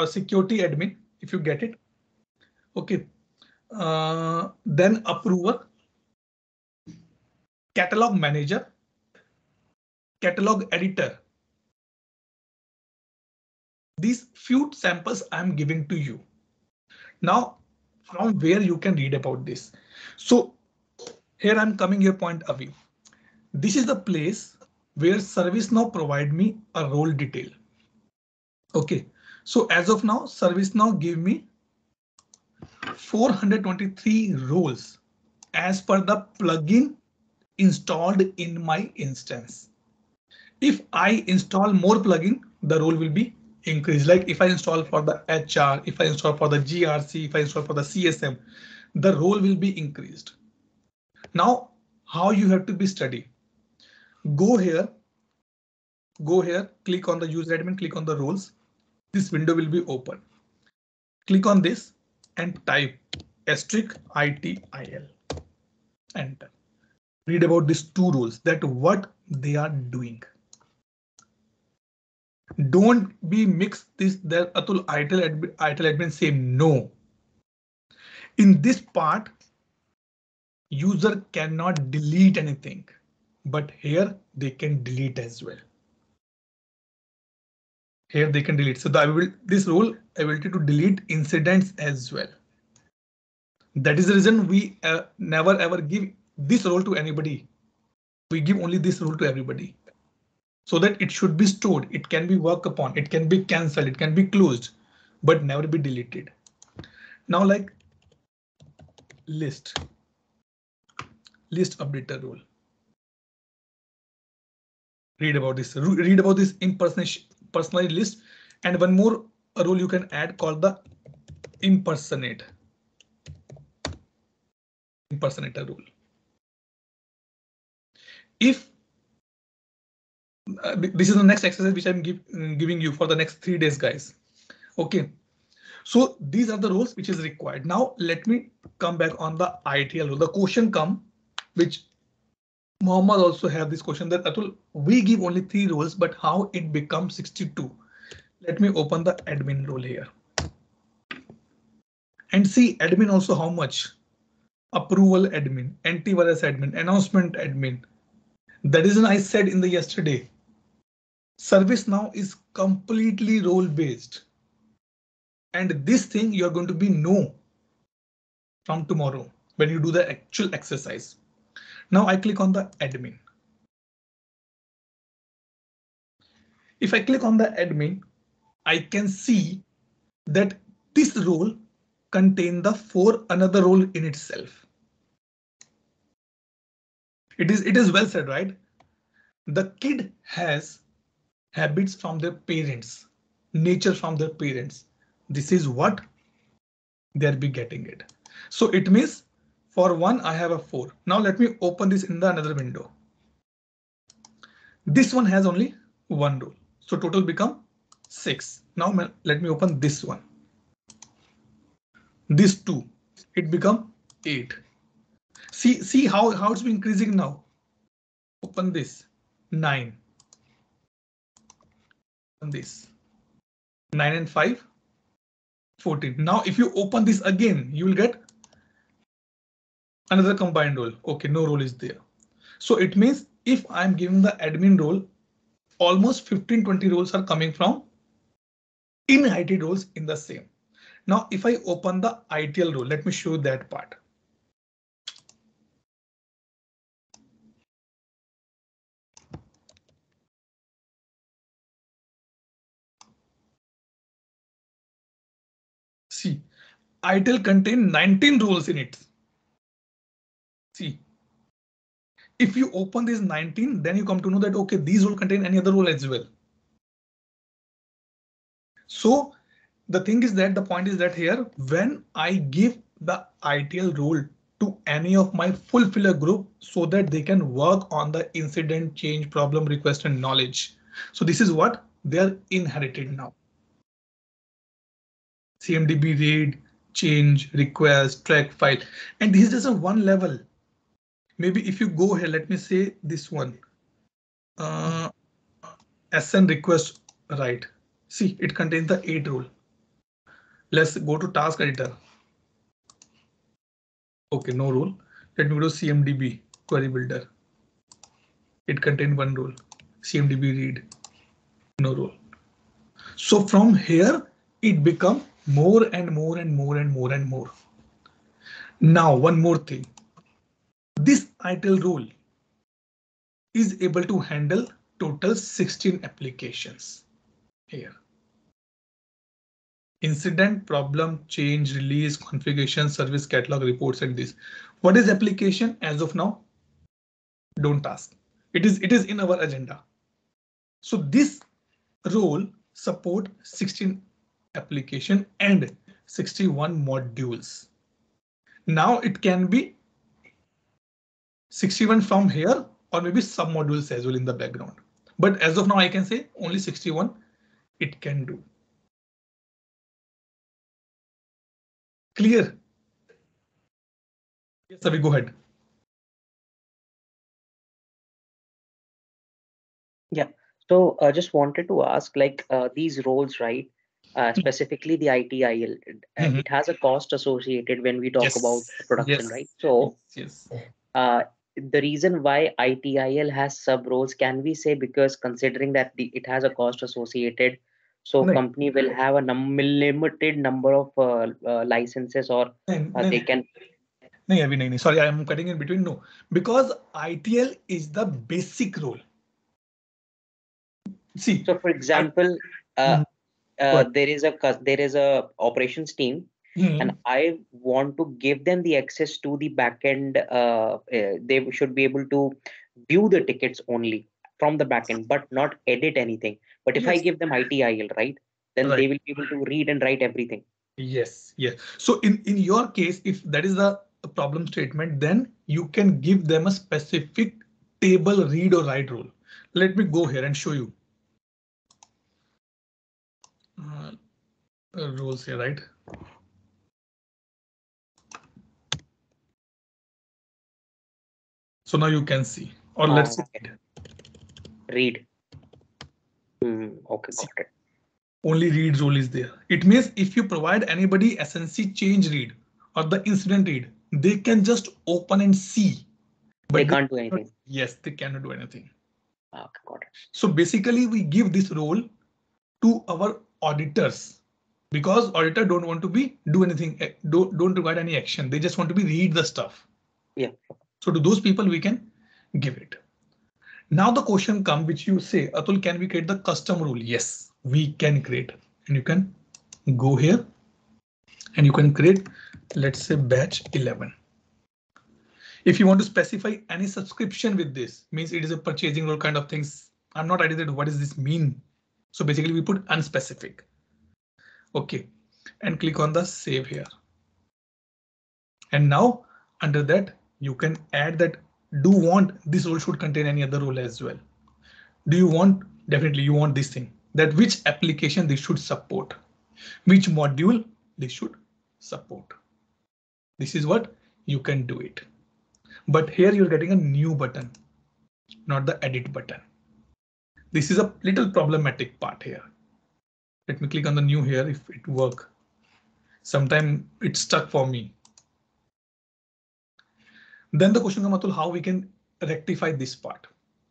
[SPEAKER 1] security admin if you get it. Okay, then approver, catalog manager, catalog editor. These few samples I'm giving to you. Now, from where you can read about this. So here I'm coming your point of view. This is the place where ServiceNow provide me a role detail. Okay, so as of now, ServiceNow give me 423 roles as per the plugin installed in my instance. If I install more plugin, the role will be increased. Like if I install for the HR, if I install for the GRC, if I install for the CSM, the role will be increased. Now, how you have to be study? Go here, click on the user admin, click on the roles. This window will be open. Click on this and type asterisk ITIL. Enter. Read about these two roles, that what they are doing. Don't be mixed this there Atul ITIL admin same. No. In this part, user cannot delete anything, but here they can delete as well. Here they can delete. So this role ability to delete incidents as well. That is the reason we never ever give this role to anybody. We give only this role to everybody, so that it should be stored. It can be worked upon. It can be cancelled. It can be closed, but never be deleted. Now, like list updater role. Read about this. Read about this personalized list, and one more role you can add called the impersonator role. If this is the next exercise which I'm giving you for the next 3 days, guys. Okay, so these are the roles which is required. Now let me come back on the ITL role. The question come, which Mohammed also have this question, that Atul, we give only 3 roles, but how it becomes 62? Let me open the admin role here and see admin also how much. Approval admin, antivirus admin, announcement admin. That is, I said in the yesterday, ServiceNow is completely role based, and this thing you're going to be know from tomorrow when you do the actual exercise. Now I click on the admin. If I click on the admin, I can see that this role contain the 4 another role in itself. It is well said, right? The kid has habits from their parents, nature from their parents. This is what they'll be getting it. So it means for 1, I have a 4. Now let me open this in the another window. This one has only 1 role. So total become 6. Now let me open this one. This 2, it become 8. See how it's been increasing now. Open this 9. On this 9 and 5, 14. Now if you open this again, you will get another combined role. Okay, no role is there. So it means if I'm giving the admin role, almost 15-20 roles are coming from inherited roles in the same. Now if I open the ITL role, let me show you that part. ITIL contain 19 roles in it. See, if you open these 19, then you come to know that, okay, these will contain any other role as well. So the thing is that the point is that here, when I give the ITL role to any of my fulfiller group so that they can work on the incident, change, problem, request, and knowledge. So this is what they are inherited now. CMDB read, change, request, track file, and this is just a one level. Maybe if you go here, let me say this one. SN request write. See, it contains the 8 rule. Let's go to task editor. Okay, no rule. Let me go to CMDB query builder. It contains 1 rule. CMDB read, no rule. So from here, it becomes more and more and more and more and more. Now, one more thing. This ITIL rule is able to handle total 16 applications here. Incident, problem, change, release, configuration, service catalog, reports, and this. What is application as of now? Don't ask. It is in our agenda. So this role support 16 application and 61 modules. Now it can be 61 from here or maybe some modules as well in the background. But as of now, I can say only 61 it can do. Clear? Yes, Avi, go ahead.
[SPEAKER 5] Yeah. So I just wanted to ask, like these roles, right? Specifically the ITIL, it has a cost associated when we talk about production, right? So
[SPEAKER 1] yes.
[SPEAKER 5] The reason why ITIL has sub roles, can we say because considering that it has a cost associated, so company will have a limited number of licenses or they can.
[SPEAKER 1] No, Avi, sorry, I am cutting in between. No, because ITL is the basic role. See,
[SPEAKER 5] so for example, there is a operations team, and I want to give them the access to the backend. They should be able to view the tickets only from the backend, but not edit anything. But if I give them ITIL, right, then they will be able to read and write everything.
[SPEAKER 1] Yes. So in your case, if that is the problem statement, then you can give them a specific table read or write role. Let me go here and show you. Roles here, right? So now you can see, or let's
[SPEAKER 5] read. Okay, got it.
[SPEAKER 1] Only read role is there. It means if you provide anybody SNC change read or the incident read, they can just open and see. But
[SPEAKER 5] they can't do anything.
[SPEAKER 1] Yes, they cannot do anything.
[SPEAKER 5] Okay, got it.
[SPEAKER 1] So basically, we give this role to our auditors because auditor don't want to do anything, don't require any action. They just want to read the stuff.
[SPEAKER 5] Yeah.
[SPEAKER 1] So to those people, we can give it. Now the question comes, which you say, Atul, can we create the custom rule? Yes, we can create, and you can go here and you can create, let's say batch 11. If you want to specify any subscription with this, means it is a purchasing rule kind of things. I'm not idea that what does this mean. So basically we put unspecific. OK, and click on the save here. And now under that, you can add that do want this role should contain any other role as well. Do you want, definitely you want this thing, that which application they should support, which module they should support. This is what you can do it. But here you're getting a new button, not the edit button. This is a little problematic part here. Let me click on the new here if it works. Sometime it's stuck for me. Then the question comes, Atul, how we can rectify this part.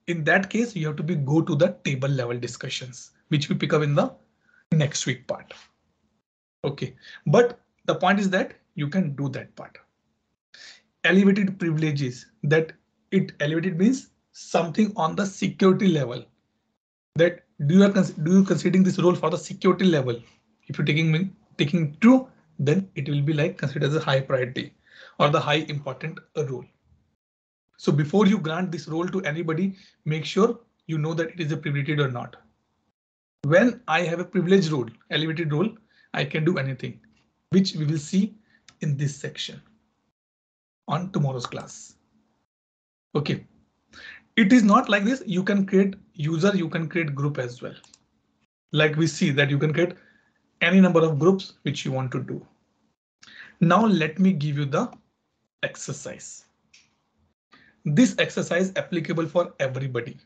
[SPEAKER 1] In that case, you have to go to the table level discussions, which we pick up in the next week part. OK, but the point is that you can do that part. Elevated privileges, that it elevated means something on the security level, that do you considering this role for the security level? If you're taking true, then it will be like considered as a high priority or the high important role. So before you grant this role to anybody, make sure you know that it is a privileged or not. When I have a privileged role, elevated role, I can do anything, which we will see in this section on tomorrow's class. OK, it is not like this. You can create user, you can create group as well. Like we see that you can create any number of groups which you want to do. Now let me give you the exercise. This exercise applicable for everybody.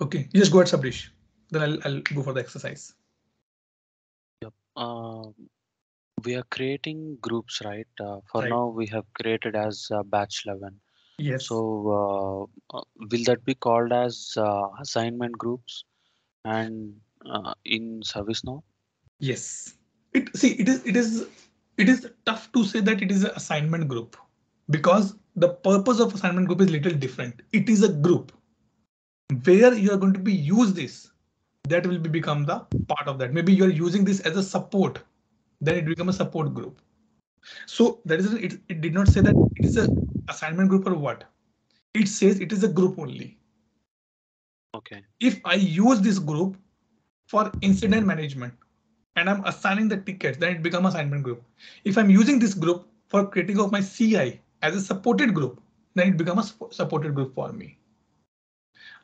[SPEAKER 1] OK, just go ahead, Sabrish. Then I'll go for the exercise.
[SPEAKER 3] Yep. We are creating groups, right? For
[SPEAKER 1] Right.
[SPEAKER 3] now, we have created as batch 11.
[SPEAKER 1] Yes.
[SPEAKER 3] So will that be called as assignment groups and in ServiceNow?
[SPEAKER 1] Yes. It is tough to say that it is an assignment group because the purpose of assignment group is little different. It is a group where you are going to be use this. That will become the part of that. Maybe you are using this as a support. Then it becomes a support group. So that is it did not say that it is a assignment group or what. It says it is a group only.
[SPEAKER 3] Okay.
[SPEAKER 1] If I use this group for incident management and I'm assigning the tickets, then it becomes assignment group. If I'm using this group for creating of my CI as a supported group, then it becomes a supported group for me.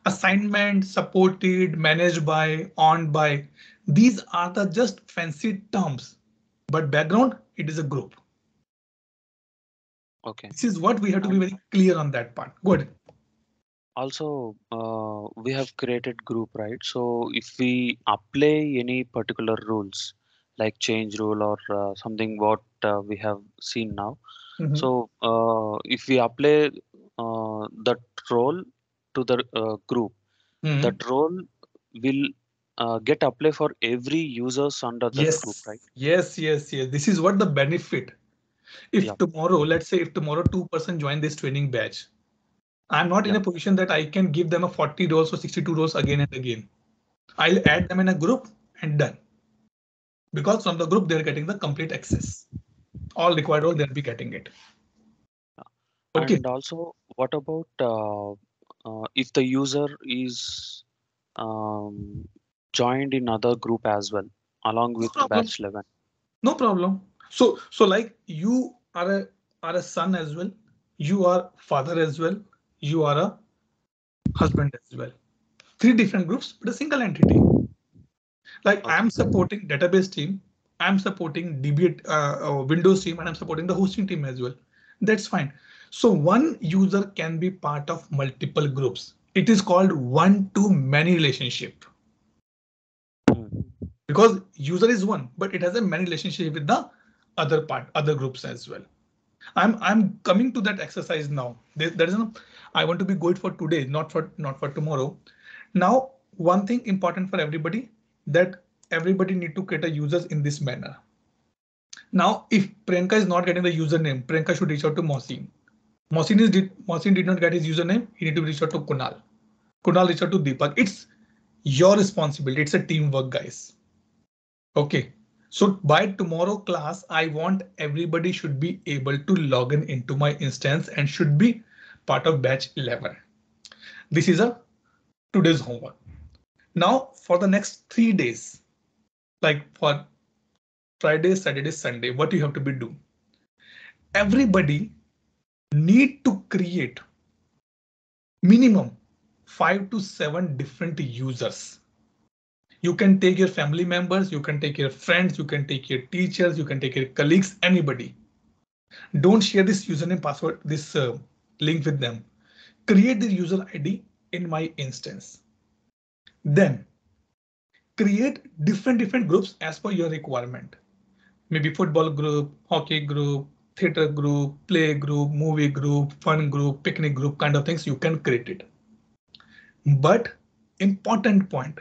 [SPEAKER 1] Assignment, supported, managed by, owned by, these are the just fancy terms, but background, it is a group.
[SPEAKER 3] Okay.
[SPEAKER 1] This is what we have to be very clear on that part. Good.
[SPEAKER 3] Also, we have created group, right? So if we apply any particular rules like change rule or something what we have seen now. So if we apply that role to the group, that role will get applied for every users under that group, right?
[SPEAKER 1] Yes. This is what the benefit. If tomorrow, let's say if tomorrow 2% join this training batch, I'm not in a position that I can give them a 40 roles or 62 roles again and again. I'll add them in a group and done. Because from the group, they're getting the complete access. All required role, they'll be getting it. Okay.
[SPEAKER 3] And also, what about if the user is joined in other group as well, along with batch 11?
[SPEAKER 1] No problem. So like you are a son as well. You are father as well. You are a husband as well. 3 different groups, but a single entity. Like I'm supporting database team. I'm supporting DB Windows team, and I'm supporting the hosting team as well. That's fine. So one user can be part of multiple groups. It is called one-to-many relationship. Because user is one, but it has a many relationship with the other groups as well. I'm coming to that exercise now. There is no, I want to be good for today, not for tomorrow. Now, one thing important for everybody, that everybody need to create a users in this manner. Now, if Priyanka is not getting the username, Priyanka should reach out to Mohsin. Mohsin did not get his username. He need to reach out to Kunal. Kunal reach out to Deepak. It's your responsibility. It's a teamwork, guys. Okay. So by tomorrow class, I want everybody should be able to log in into my instance and should be part of batch 11. This is a today's homework. Now for the next 3 days, like for Friday, Saturday, Sunday, what you have to be do? Everybody need to create minimum 5 to 7 different users. You can take your family members, you can take your friends, you can take your teachers, you can take your colleagues, anybody. Don't share this username password, this link with them. Create the user ID in my instance. Then create different groups as per your requirement. Maybe football group, hockey group, theater group, play group, movie group, fun group, picnic group, kind of things you can create it. But important point,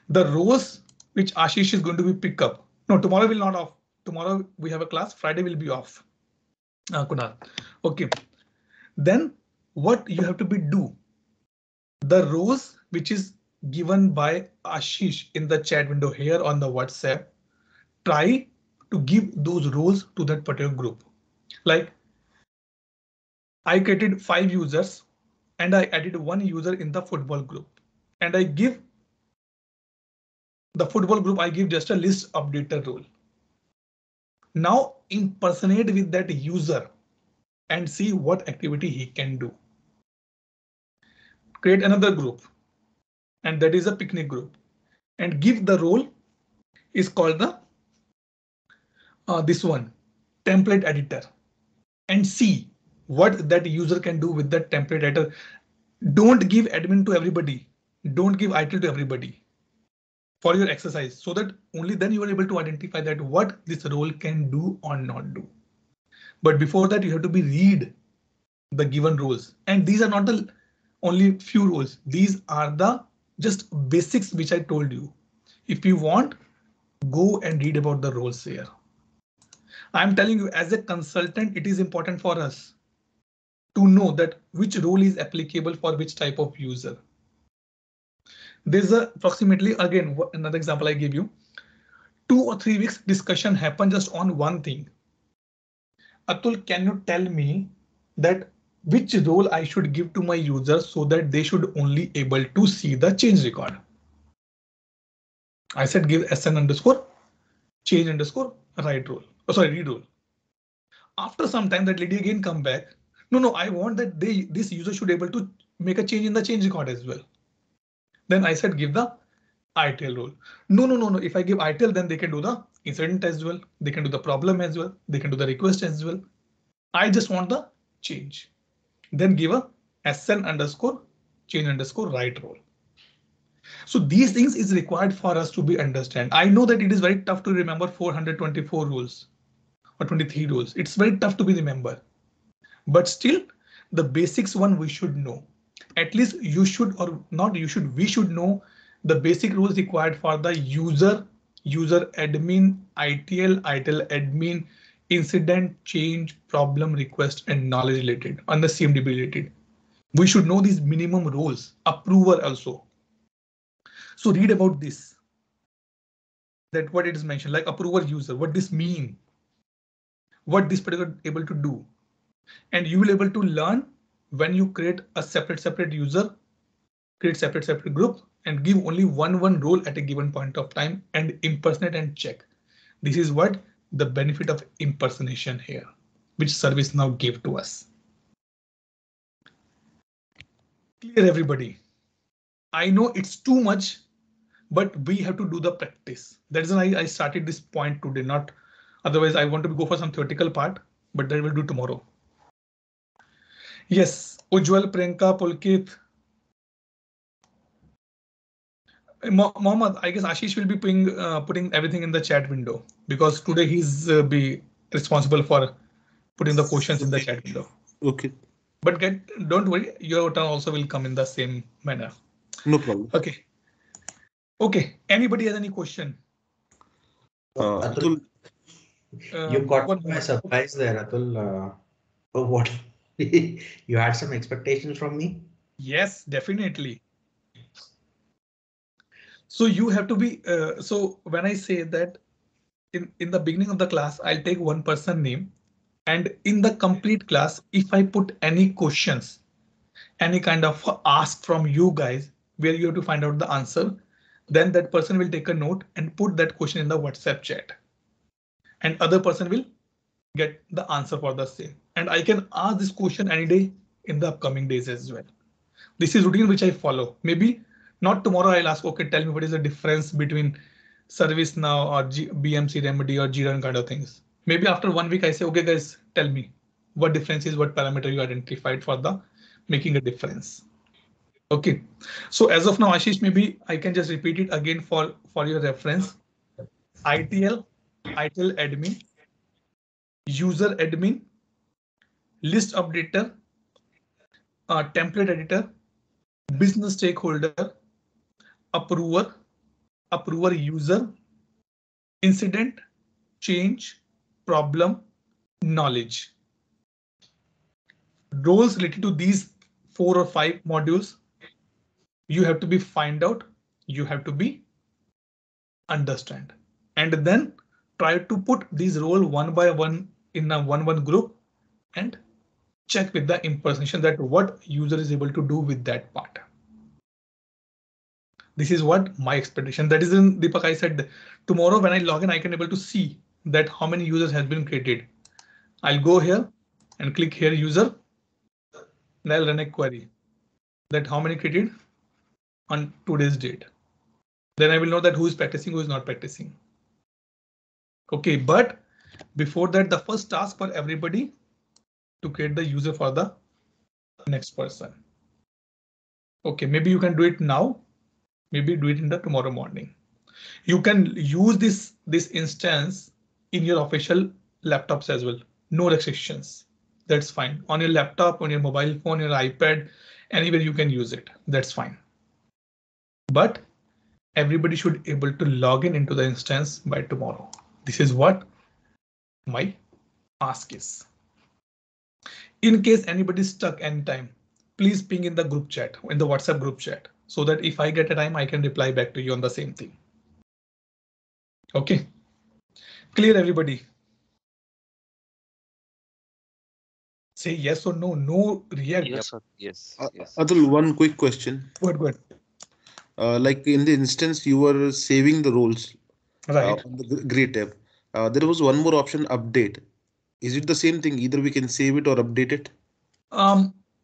[SPEAKER 1] the rows which Ashish is going to be pick up. No, tomorrow will not off. Tomorrow we have a class. Friday will be off. Kunal. Okay. Then what you have to be do? The rows which is given by Ashish in the chat window here on the WhatsApp. Try to give those roles to that particular group. Like I created 5 users and I added 1 user in the football group, and I give the football group, I give just a list updater role. Now impersonate with that user and see what activity he can do. Create another group, and that is a picnic group, and give the role is called the this one template editor, and see what that user can do with that template editor. Don't give admin to everybody. Don't give ITIL to everybody for your exercise, so that only then you are able to identify that what this role can do or not do. But before that, you have to be read the given roles, and these are not the only few roles. These are the just basics which I told you. If you want, go and read about the roles here. I'm telling you, as a consultant, it is important for us to know that which role is applicable for which type of user. There's a approximately, again, another example I give you. 2 or 3 weeks discussion happened just on one thing. Atul, can you tell me that which role I should give to my users so that they should only able to see the change record? I said give SN underscore change underscore write role. Oh, sorry, read role. After some time, that lady again come back. No, I want that this user should able to make a change in the change record as well. Then I said give the ITIL role. No. If I give ITIL, then they can do the incident as well. They can do the problem as well. They can do the request as well. I just want the change. Then give a SN underscore change underscore write role. So these things is required for us to be understand. I know that it is very tough to remember 424 rules or 23 rules. It's very tough to be remember, but still the basics one we should know. At least you should, or not you should, we should know the basic rules required for the user admin, ITIL admin, incident, change, problem, request, and knowledge related on the CMDB related. We should know these minimum rules. Approver also. So read about this. That what it is mentioned, like approver user, what this mean, what this particular able to do, and you will able to learn when you create a separate user, create separate group, and give only one role at a given point of time and impersonate and check. This is what the benefit of impersonation here, which ServiceNow gave to us. Clear, everybody? I know it's too much, but we have to do the practice. That is why I started this point today. Not otherwise, I want to go for some theoretical part, but that will do tomorrow. Yes, Ujjwal, Priyanka, Pulkit. Mohammed, I guess Ashish will be putting everything in the chat window because today he's be responsible for putting the questions in the chat window.
[SPEAKER 7] Okay.
[SPEAKER 1] But don't worry, your turn also will come in the same manner.
[SPEAKER 7] No problem.
[SPEAKER 1] Okay. Okay. Anybody has any question?
[SPEAKER 4] Atul, you caught my surprise there, Atul. What? You had some expectations from me?
[SPEAKER 1] Yes, definitely. So you have to be. So when I say that in the beginning of the class, I'll take one person name, and in the complete class, if I put any questions, any kind of ask from you guys where you have to find out the answer, then that person will take a note and put that question in the WhatsApp chat, and other person will get the answer for the same. And I can ask this question any day in the upcoming days as well. This is routine which I follow. Maybe not tomorrow I'll ask, okay, tell me what is the difference between ServiceNow or BMC Remedy or Jira kind of things. Maybe after 1 week I say, okay guys, tell me what difference is, what parameter you identified for the making a difference. Okay, so as of now, Ashish, maybe I can just repeat it again for your reference. ITIL admin, user admin, list updater, template editor, business stakeholder, approver user, incident, change, problem, knowledge. Roles related to these 4 or 5 modules, you have to be find out, you have to be understand, and then try to put these role one by one in a one group and check with the impersonation that what user is able to do with that part. This is what my expectation. That is in Deepak, I said tomorrow when I log in, I can able to see that how many users has been created. I'll go here and click here user. And I'll run a query that how many created on today's date. Then I will know that who is practicing, who is not practicing. OK, but before that, the first task for everybody to create the user for the next person. OK, maybe you can do it now. Maybe do it in the tomorrow morning. You can use this instance in your official laptops as well. No restrictions. That's fine. On your laptop, on your mobile phone, your iPad, anywhere you can use it. That's fine. But everybody should able to log in into the instance by tomorrow. This is what my ask is. In case anybody is stuck anytime, please ping in the group chat, in the WhatsApp group chat, so that if I get a time, I can reply back to you on the same thing. OK, clear everybody? Say yes or no. No react.
[SPEAKER 3] Yes, sir. Yes. Yes.
[SPEAKER 7] Atul, one quick question.
[SPEAKER 1] Good.
[SPEAKER 7] Like in the instance you were saving the roles
[SPEAKER 1] Right.
[SPEAKER 7] on the grid tab, there was one more option, update. Is it the same thing? Either we can save it or update it?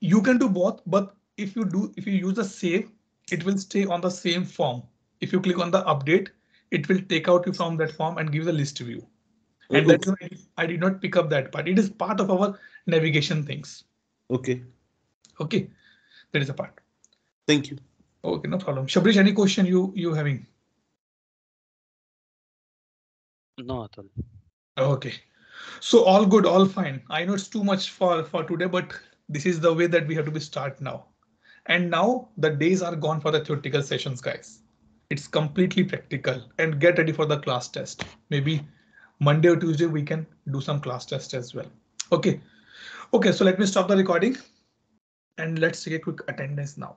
[SPEAKER 1] You can do both, but if you use the save, it will stay on the same form. If you click on the update, it will take out you from that form and give the list view. And that's why I did not pick up that part. It is part of our navigation things.
[SPEAKER 7] OK.
[SPEAKER 1] OK, that is a part.
[SPEAKER 7] Thank you.
[SPEAKER 1] OK, no problem. Shabrish, any question you having?
[SPEAKER 3] No, Atul.
[SPEAKER 1] OK, so all good, all fine. I know it's too much for today, but this is the way that we have to be start now. And now the days are gone for the theoretical sessions, guys. It's completely practical and get ready for the class test. Maybe Monday or Tuesday we can do some class test as well. OK, so let me stop the recording and let's take a quick attendance now.